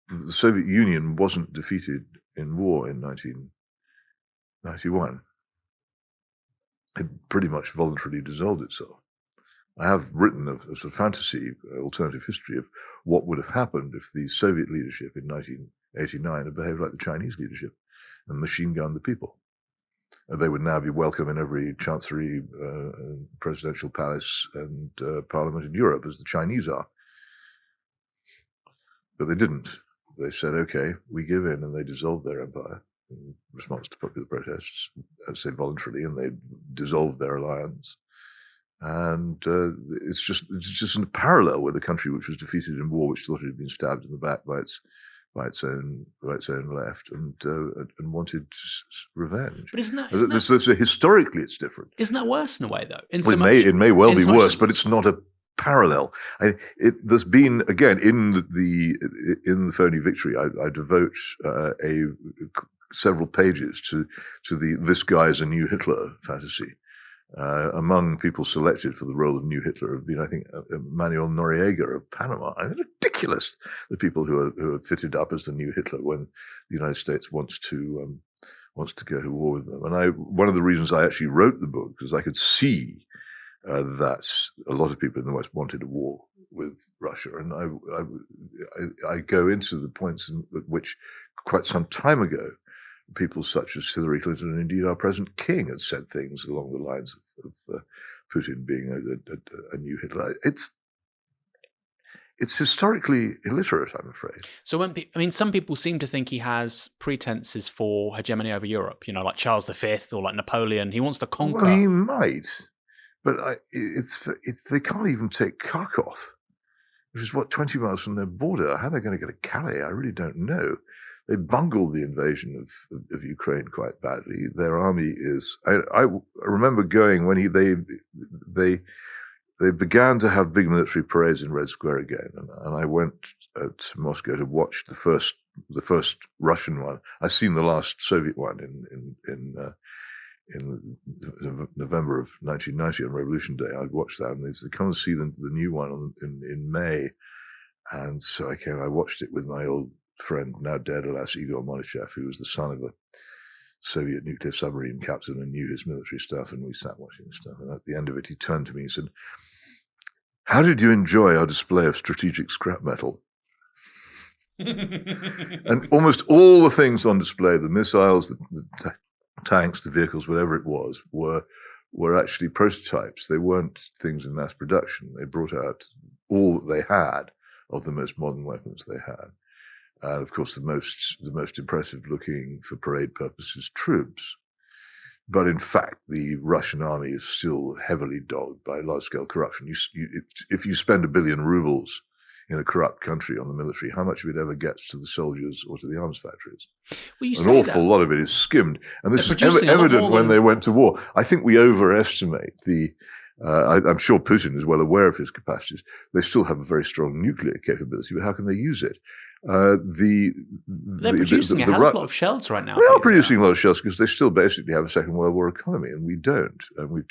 The Soviet Union wasn't defeated in war in 1991. It pretty much voluntarily dissolved itself. I have written a sort of fantasy alternative history of what would have happened if the Soviet leadership in 1989 had behaved like the Chinese leadership and machine-gunned the people. They would now be welcome in every chancery, presidential palace and parliament in Europe, as the Chinese are. But they didn't. They said, okay, we give in, and they dissolved their empire in response to popular protests, I'd say voluntarily, and they dissolved their alliance. And it's just in parallel with a country which was defeated in war, which thought it had been stabbed in the back by its own left, and wanted revenge. But isn't that so historically it's different? Isn't that worse in a way, though? It may well be worse, but it's not a parallel. There's been, again, in the Phony Victory, I devote several pages to the "this guy's a new Hitler" fantasy. Among people selected for the role of new Hitler have been, I think, Manuel Noriega of Panama. I mean, ridiculous, the people who are fitted up as the new Hitler when the United States wants to go to war with them. And one of the reasons I actually wrote the book is I could see that a lot of people in the West wanted a war with Russia, and I go into the points at which quite some time ago people such as Hillary Clinton and indeed our present king had said things along the lines of Putin being a new Hitler. It's historically illiterate, I'm afraid. So some people seem to think he has pretenses for hegemony over Europe, like Charles V or like Napoleon. He wants to conquer. Well, he might, but they can't even take Kharkov, which is 20 miles from their border. How are they going to get to Calais? I really don't know. They bungled the invasion of Ukraine quite badly. Their army is. I remember going when they began to have big military parades in Red Square again, and I went to Moscow to watch the first Russian one. I've seen the last Soviet one in November of 1990 on Revolution Day. I'd watched that, and they come and see the new one in May. And so I watched it with my old friend, now dead, alas, Igor Monichev, who was the son of a Soviet nuclear submarine captain and knew his military stuff, and we sat watching stuff. And at the end of it, he turned to me and said, "How did you enjoy our display of strategic scrap metal?" And almost all the things on display, the missiles, the tanks, the vehicles, whatever it was, were actually prototypes. They weren't things in mass production. They brought out all that they had of the most modern weapons they had. And of course, the most impressive looking for parade purposes troops. But in fact, the Russian army is still heavily dogged by large-scale corruption. If you spend 1 billion rubles in a corrupt country on the military, how much of it ever gets to the soldiers or to the arms factories? Well, an awful lot of it is skimmed. And this is evident when they went to war. I think we overestimate the... I'm sure Putin is well aware of his capacities. They still have a very strong nuclear capability, but how can they use it? They're producing a hell of a lot of shells right now. They are producing a lot of shells because they still basically have a Second World War economy, and we don't. And we've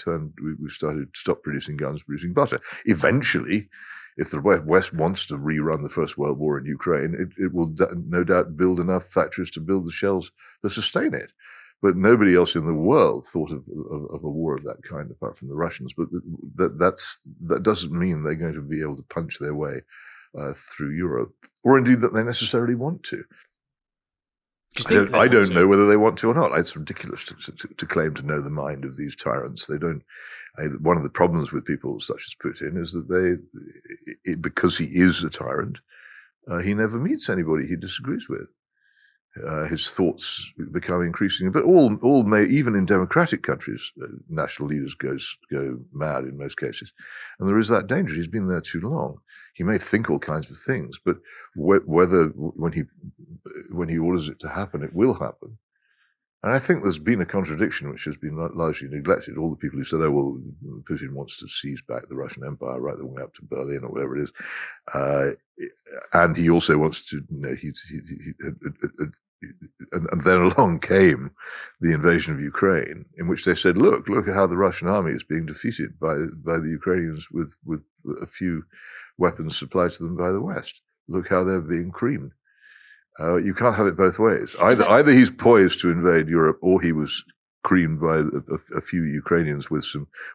stopped producing guns, producing butter. Eventually, if the West wants to rerun the First World War in Ukraine, it will no doubt build enough factories to build the shells to sustain it. But nobody else in the world thought of a war of that kind apart from the Russians. But that doesn't mean they're going to be able to punch their way through Europe, or indeed that they necessarily want to. I don't know whether they want to or not. It's ridiculous to claim to know the mind of these tyrants. They don't. One of the problems with people such as Putin is that because he is a tyrant, he never meets anybody he disagrees with. His thoughts become increasingly, but all may, even in democratic countries, national leaders go mad in most cases, and there is that danger. He's been there too long. He may think all kinds of things, but whether when he orders it to happen, it will happen. And I think there's been a contradiction which has been largely neglected. All the people who said, "Oh well, Putin wants to seize back the Russian Empire right the way up to Berlin or whatever it is," and he also wants to, and then along came the invasion of Ukraine, in which they said, look at how the Russian army is being defeated by the Ukrainians with a few weapons supplied to them by the West. Look how they're being creamed. You can't have it both ways. Either he's poised to invade Europe, or he was creamed by a few Ukrainians with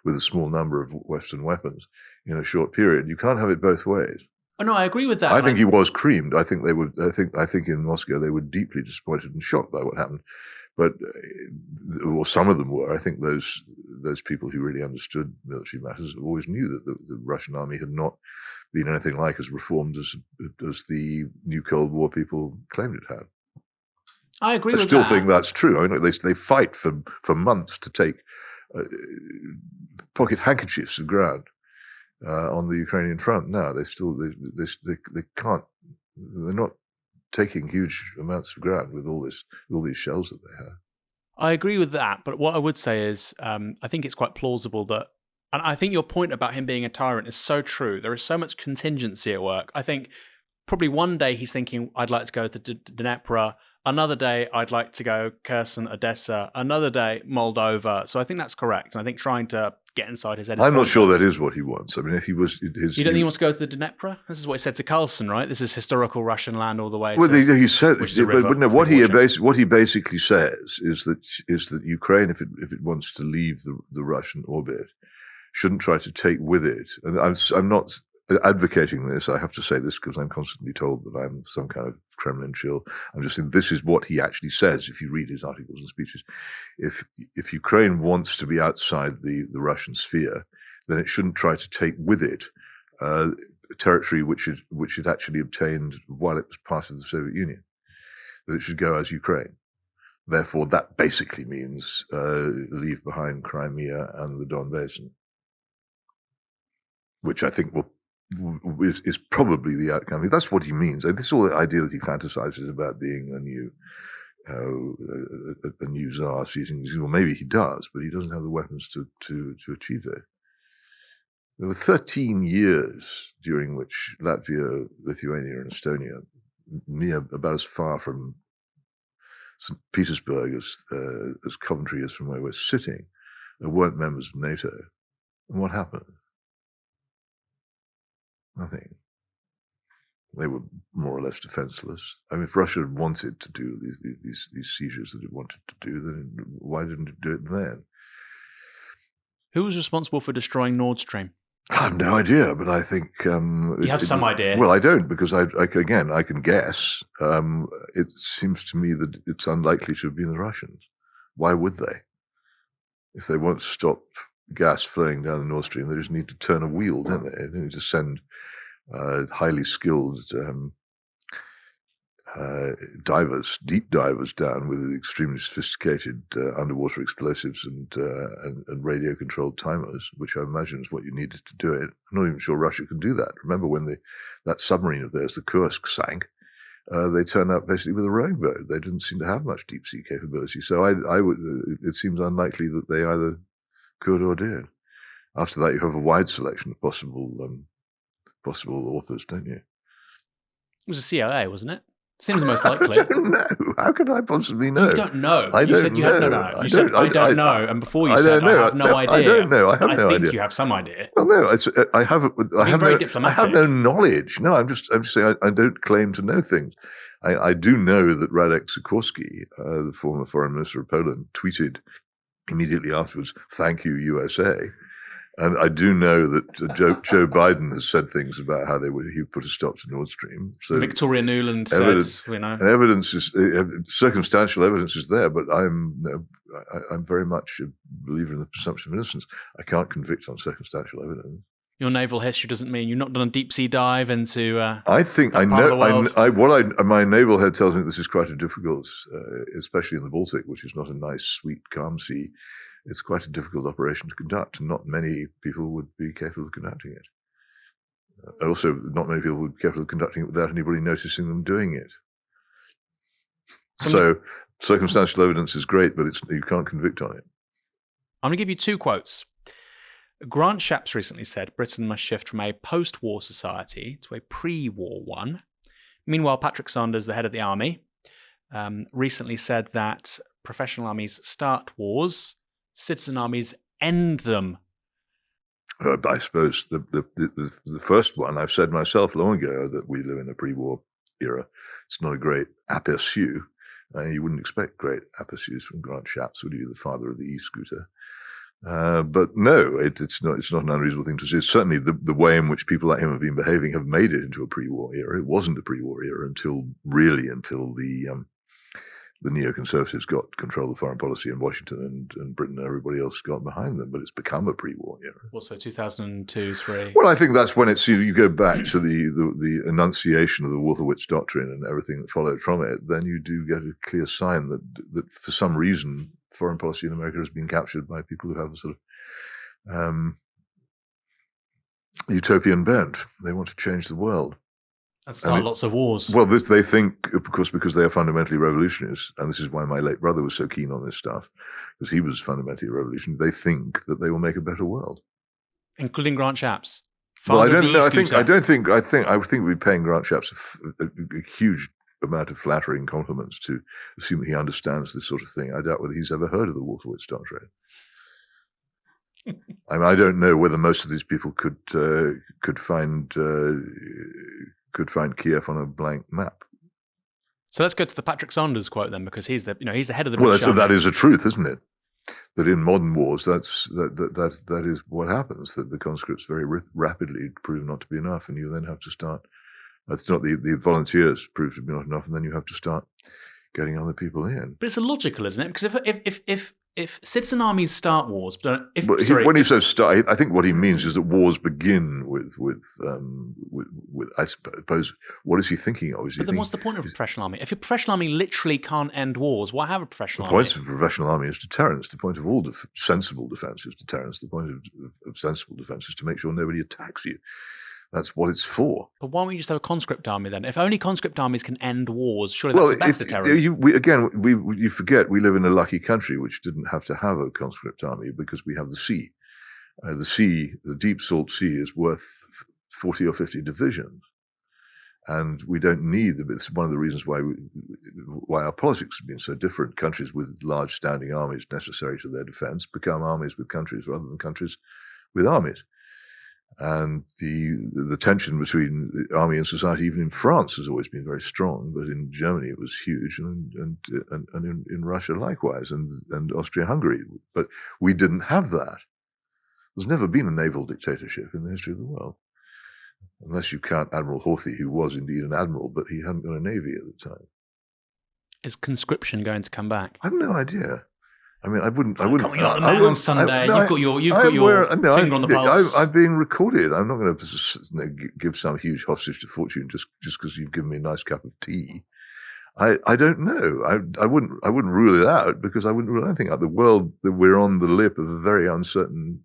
a small number of Western weapons in a short period. You can't have it both ways. Oh no, I agree with that. I think he was creamed. I think in Moscow they were deeply disappointed and shocked by what happened, but some of them were. I think those people who really understood military matters always knew that the Russian army had not been anything like as reformed as the new Cold War people claimed it had. I agree with that. I still think that's true. I mean, they fight for months to take pocket handkerchiefs of ground. On the Ukrainian front now, they can't. They're not taking huge amounts of ground with all these shells that they have. I agree with that, but what I would say is, I think it's quite plausible that, and I think your point about him being a tyrant is so true. There is so much contingency at work. I think probably one day he's thinking, "I'd like to go to Dnepr." Another day, I'd like to go Kherson, Odessa. Another day, Moldova. So I think that's correct. And I think trying to get inside his head. I'm not sure that is what he wants. I mean, if he was, you don't think he wants to go to the Dnepr? This is what he said to Carlson, right? This is historical Russian land all the way. Well, he said, but no. What he basically says is that Ukraine, if it wants to leave the Russian orbit, shouldn't try to take with it. And I'm not advocating this. I have to say this because I'm constantly told that I'm some kind of Kremlin chill. I'm just saying this is what he actually says if you read his articles and speeches. If Ukraine wants to be outside the Russian sphere, then it shouldn't try to take with it territory which it actually obtained while it was part of the Soviet Union. That it should go as Ukraine. Therefore, that basically means leave behind Crimea and the Don Basin, which I think is probably the outcome. I mean, that's what he means. This whole idea that he fantasizes about being a new czar seizing. Well, maybe he does, but he doesn't have the weapons to achieve it. There were 13 years during which Latvia, Lithuania, and Estonia, near about as far from St. Petersburg as Coventry is from where we're sitting, weren't members of NATO. And what happened? Nothing. They were more or less defenseless. I mean, if Russia had wanted to do these seizures that it wanted to do, then why didn't it do it then? Who was responsible for destroying Nordstream? I have no idea, but I think you have some idea. Well, I don't, because I can guess. It seems to me that it's unlikely to have been the Russians. Why would they? If they want to stop gas flowing down the Nord Stream, they just need to turn a wheel, don't they? They need to send highly skilled divers, deep divers, down with extremely sophisticated underwater explosives and radio-controlled timers, which I imagine is what you needed to do it. I'm not even sure Russia can do that. Remember when that submarine of theirs, the Kursk, sank? They turned up basically with a rowing boat. They didn't seem to have much deep-sea capability. So it seems unlikely that they either could or did. After that, you have a wide selection of possible authors, don't you? It was the CIA, wasn't it? Seems the most likely. I don't know. How could I possibly know? You don't know. I You said don't you had know. no. You said I don't know, and before you I said don't know. I have no idea. I don't know. I have no idea. I think you have some idea. Well, no, I have. I have very no. diplomatic. I have no knowledge. No, I'm just saying I don't claim to know things. I do know that Radek Sikorski, the former foreign minister of Poland, tweeted immediately afterwards, "Thank you, USA." And I do know that Joe Biden has said things about how he would put a stop to Nord Stream. So Victoria Nuland said, and evidence is circumstantial evidence is there, but I'm very much a believer in the presumption of innocence. I can't convict on circumstantial evidence. Your naval history doesn't mean you've not done a deep sea dive into. I think I know. My naval head tells me this is quite a difficult, especially in the Baltic, which is not a nice, sweet, calm sea. It's quite a difficult operation to conduct, and not many people would be capable of conducting it. Also, not many people would be capable of conducting it without anybody noticing them doing it. So circumstantial evidence is great, but you can't convict on it. I'm going to give you two quotes. Grant Shapps recently said Britain must shift from a post-war society to a pre-war one. Meanwhile, Patrick Sanders, the head of the army, recently said that professional armies start wars, citizen armies end them. I suppose the first one, I've said myself long ago that we live in a pre-war era. It's not a great aperçu. You wouldn't expect great aperçus from Grant Shapps, would you, the father of the e-scooter? But no, it's not an unreasonable thing to say. Certainly the way in which people like him have been behaving have made it into a pre-war era. It wasn't a pre-war era until the neoconservatives got control of foreign policy in Washington and Britain and everybody else got behind them, but it's become a pre-war era. Well, so 2002, 3? Well, I think that's when you go back to the enunciation of the Wolfowitz Doctrine and everything that followed from it, then you do get a clear sign that for some reason foreign policy in America has been captured by people who have a sort of utopian bent. They want to change the world. And start lots of wars. Well, they think, of course, because they are fundamentally revolutionaries, and this is why my late brother was so keen on this stuff, because he was fundamentally a revolutionary. They think that they will make a better world, including Grant Shapps. Well, I don't know. I think we'd be paying Grant Shapps a huge amount of flattering compliments to assume that he understands this sort of thing. I doubt whether he's ever heard of the Wolfowitz Doctrine. I mean, I don't know whether most of these people could find Kiev on a blank map. So let's go to the Patrick Sanders quote then, because he's the head of the. Well, that is a truth, isn't it? That in modern wars, that is what happens. That the conscripts very rapidly prove not to be enough, and you then have to start That's not the volunteers proved to be not enough, and then you have to start getting other people in. But it's illogical, isn't it? Because if citizen armies start wars, but when he says start, I think what he means is that wars begin with I suppose, what is he thinking of? But then what's the point of a professional army? If a professional army literally can't end wars, why have a professional army? The point of a professional army is deterrence. The point of all sensible defense is deterrence. The point of sensible defense is to make sure nobody attacks you. That's what it's for. But why don't we just have a conscript army then? If only conscript armies can end wars, surely that's the best deterrent. You forget we live in a lucky country which didn't have to have a conscript army because we have the sea. The deep salt sea is worth 40 or 50 divisions. And we don't need it's one of the reasons why our politics have been so different. Countries with large standing armies necessary to their defense become armies with countries rather than countries with armies. And the tension between the army and society, even in France, has always been very strong. But in Germany, it was huge, and in Russia likewise, and Austria-Hungary. But we didn't have that. There's never been a naval dictatorship in the history of the world, unless you count Admiral Horthy, who was indeed an admiral, but he hadn't got a navy at the time. Is conscription going to come back? I have no idea. I mean, I wouldn't. You're the man on Sunday. You've got your finger on the pulse. I'm being recorded. I'm not going to give some huge hostage to fortune just because you've given me a nice cup of tea. I don't know. I wouldn't rule it out because I wouldn't rule anything out. The world that we're on the lip of a very uncertain.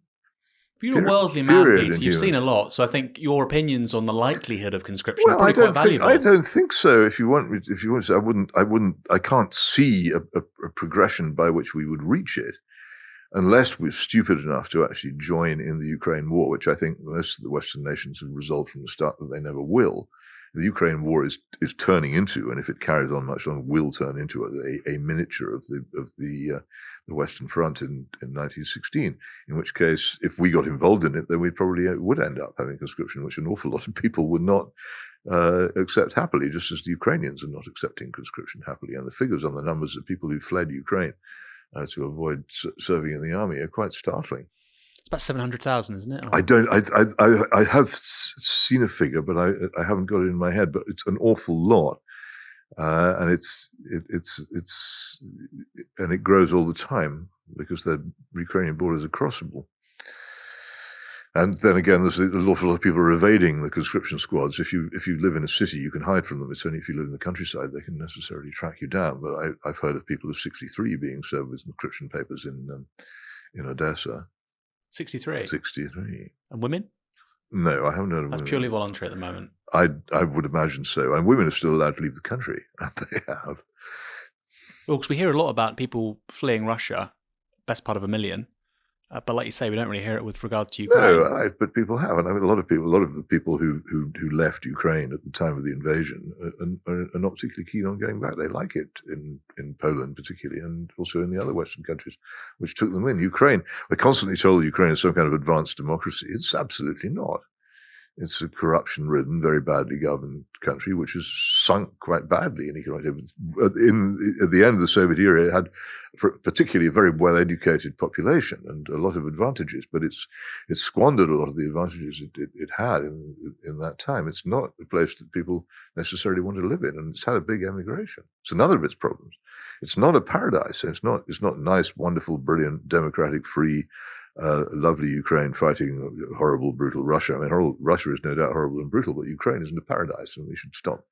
You're a worldly man, Peter. You've seen a lot, so I think your opinions on the likelihood of conscription are probably quite valuable. I don't think so. If you want to, I can't see a progression by which we would reach it, unless we're stupid enough to actually join in the Ukraine war, which I think most of the Western nations have resolved from the start that they never will. The Ukraine war is turning into, and if it carries on much longer, will turn into a miniature of the Western Front in 1916. In which case, if we got involved in it, then we probably would end up having conscription, which an awful lot of people would not accept happily, just as the Ukrainians are not accepting conscription happily. And the figures on the numbers of people who fled Ukraine to avoid serving in the army are quite startling. It's about 700,000, isn't it? I have seen a figure, but I haven't got it in my head. But it's an awful lot, and it grows all the time because the Ukrainian borders are crossable. And then again, there's an awful lot of people are evading the conscription squads. If you live in a city, you can hide from them. It's only if you live in the countryside they can necessarily track you down. But I've heard of people of 63 being served with conscription papers in Odessa. 63? 63. And women? No, I haven't heard of women. That's purely voluntary at the moment. I would imagine so. And women are still allowed to leave the country. And they have. Well, because we hear a lot about people fleeing Russia, best part of 1 million. But like you say, we don't really hear it with regard to Ukraine. No, but people have. And I mean, a lot of the people who left Ukraine at the time of the invasion are not particularly keen on going back. They like it in Poland particularly, and also in the other Western countries which took them in. Ukraine, we're constantly told Ukraine is some kind of advanced democracy. It's absolutely not. It's a corruption-ridden, very badly governed country which has sunk quite badly in economic activity. At the end of the Soviet era, it had particularly a very well-educated population and a lot of advantages, but it's squandered a lot of the advantages it had in that time. It's not a place that people necessarily want to live in, and it's had a big emigration. It's another of its problems. It's not a paradise. It's not nice, wonderful, brilliant, democratic, free, lovely Ukraine fighting horrible, brutal Russia. I mean, Russia is no doubt horrible and brutal, but Ukraine isn't a paradise, and we should stop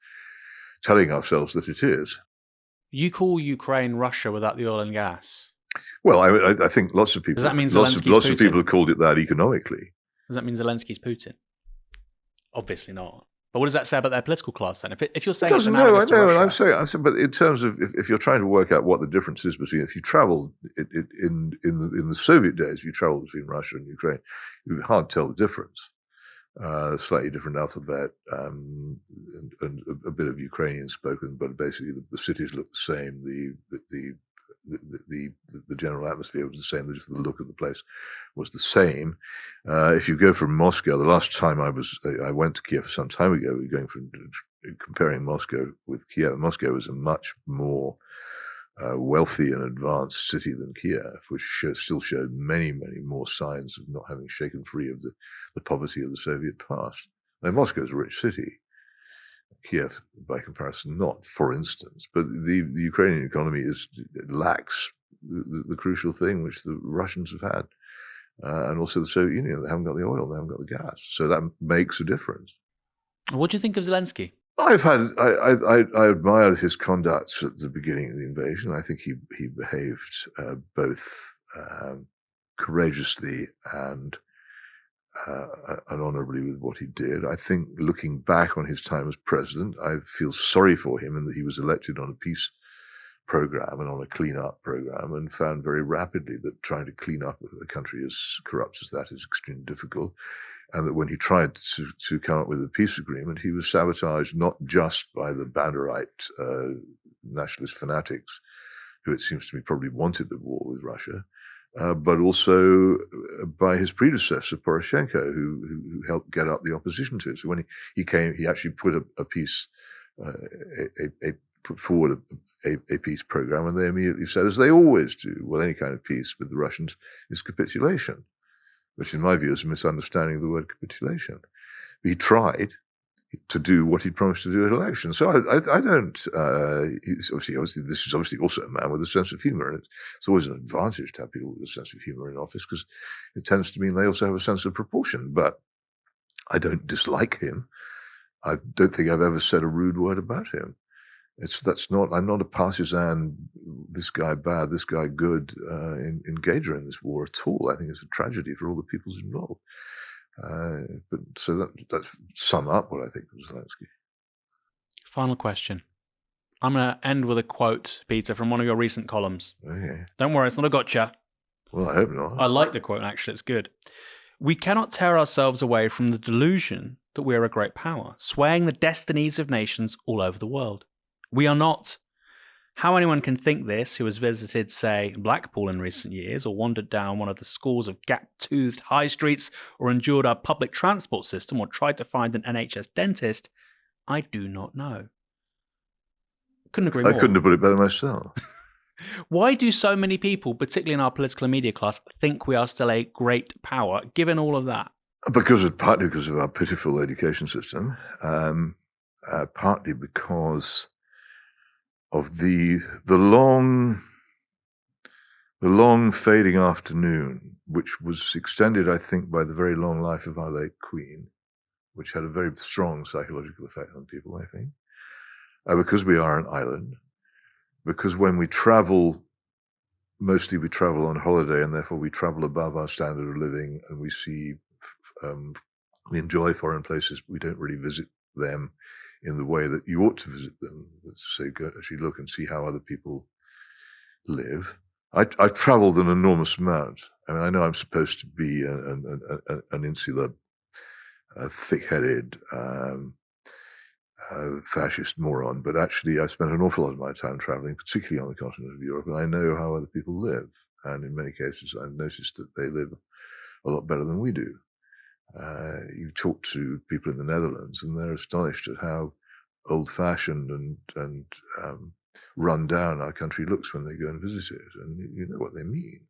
telling ourselves that it is. You call Ukraine Russia without the oil and gas? Well, I think lots of people. Does that mean Zelensky's lots Putin? of people have called it that economically. Does that mean Zelensky's Putin? Obviously not. But what does that say about their political class then? If you're saying it's analogous to Russia, I'm saying, but in terms of if you're trying to work out what the difference is between, if you travel in the Soviet days, if you travel between Russia and Ukraine, it would be hard to tell the difference. Slightly different alphabet and a bit of Ukrainian spoken, but basically the cities look the same. The general atmosphere was the same. The look of the place was the same. If you go from Moscow, the last time I went to Kiev some time ago, we were going from comparing Moscow with Kiev. Moscow was a much more wealthy and advanced city than Kiev, which still showed many, many more signs of not having shaken free of the poverty of the Soviet past. Now, Moscow is a rich city, Kiev, by comparison, not, for instance. But the Ukrainian economy lacks the crucial thing which the Russians have had. And also the Soviet Union. They haven't got the oil, they haven't got the gas. So that makes a difference. What do you think of Zelensky? I admired his conduct at the beginning of the invasion. I think he behaved both courageously and honorably with what he did. I think looking back on his time as president, I feel sorry for him in that he was elected on a peace program and on a clean-up program, and found very rapidly that trying to clean up a country as corrupt as that is extremely difficult, and that when he tried to come up with a peace agreement, he was sabotaged not just by the Banderite nationalist fanatics, who it seems to me probably wanted the war with Russia, but also by his predecessor, Poroshenko, who helped get up the opposition to it. So when he came, he actually put put forward a peace program, and they immediately said, as they always do, well, any kind of peace with the Russians is capitulation, which in my view is a misunderstanding of the word capitulation. He tried to do what he promised to do at elections. So I don't, obviously, this is obviously also a man with a sense of humor, and it's always an advantage to have people with a sense of humor in office, because it tends to mean they also have a sense of proportion. But I don't dislike him. I don't think I've ever said a rude word about him. I'm not a partisan, this guy bad, this guy good, engager in this war at all. I think it's a tragedy for all the peoples involved. But so that's sum up what I think of Zelensky. Final question. I'm going to end with a quote, Peter, from one of your recent columns. Okay. Don't worry, it's not a gotcha. Well, I hope not. I like the quote, actually. It's good. We cannot tear ourselves away from the delusion that we are a great power, swaying the destinies of nations all over the world. We are not. How anyone can think this who has visited, say, Blackpool in recent years, or wandered down one of the scores of gap-toothed high streets, or endured our public transport system, or tried to find an NHS dentist, I do not know. Couldn't agree more. I couldn't have put it better myself. Why do so many people, particularly in our political and media class, think we are still a great power, given all of that? Partly because of our pitiful education system, partly because of the long fading afternoon, which was extended, I think, by the very long life of our late Queen, which had a very strong psychological effect on people, I think, because we are an island, because when we travel, mostly we travel on holiday, and therefore we travel above our standard of living, and we enjoy foreign places, but we don't really visit them in the way that you ought to visit them. Let's say, go actually look and see how other people live. I've traveled an enormous amount. I mean, I know I'm supposed to be an insular, thick-headed, fascist moron, but actually I spent an awful lot of my time traveling, particularly on the continent of Europe, and I know how other people live. And in many cases, I've noticed that they live a lot better than we do. You talk to people in the Netherlands, and they're astonished at how old-fashioned and run down our country looks when they go and visit it, and you know what they mean.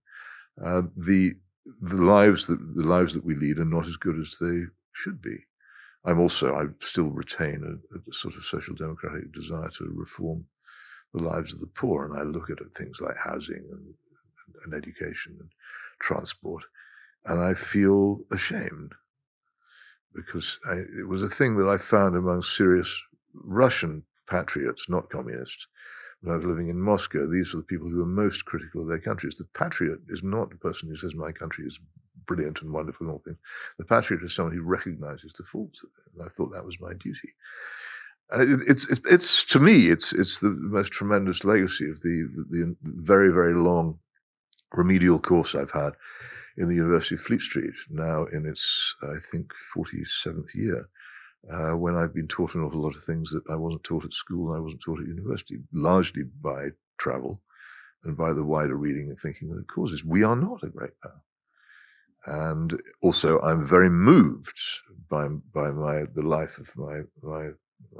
The lives that we lead are not as good as they should be. I still retain a sort of social democratic desire to reform the lives of the poor, and I look at things like housing and education and transport, and I feel ashamed, because it was a thing that I found among serious Russian patriots, not communists. When I was living in Moscow, these were the people who were most critical of their countries. The patriot is not the person who says my country is brilliant and wonderful and all things. The patriot is someone who recognizes the faults of it, and I thought that was my duty. And it's to me, it's the most tremendous legacy of the very, very long remedial course I've had in the University of Fleet Street, now in its, I think, 47th year, when I've been taught an awful lot of things that I wasn't taught at school and I wasn't taught at university, largely by travel and by the wider reading and thinking that it causes. We are not a great power. And also, I'm very moved by the life of my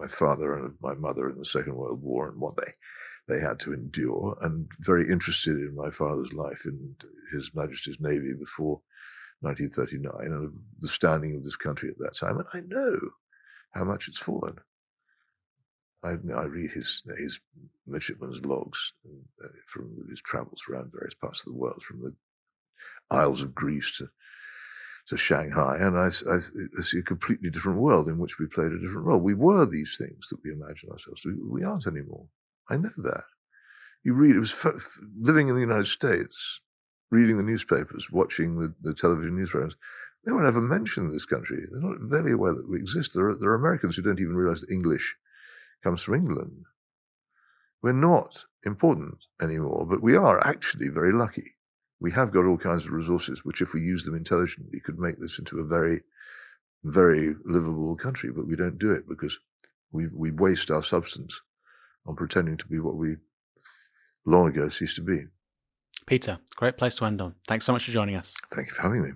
father and of my mother in the Second World War and what they had to endure, and very interested in my father's life in His Majesty's Navy before 1939 and the standing of this country at that time. And I know how much it's fallen. I read his midshipman's logs from his travels around various parts of the world, from the Isles of Greece to Shanghai, and I see a completely different world in which we played a different role. We were these things that we imagine ourselves to be. We aren't anymore. I know that. You read, it was living in the United States, reading the newspapers, watching the television news programs. No one ever mentioned this country. They're not very aware that we exist. There are Americans who don't even realize that English comes from England. We're not important anymore, but we are actually very lucky. We have got all kinds of resources, which if we use them intelligently, could make this into a very, very livable country, but we don't do it because we waste our substance on pretending to be what we long ago ceased to be. Peter, great place to end on. Thanks so much for joining us. Thank you for having me.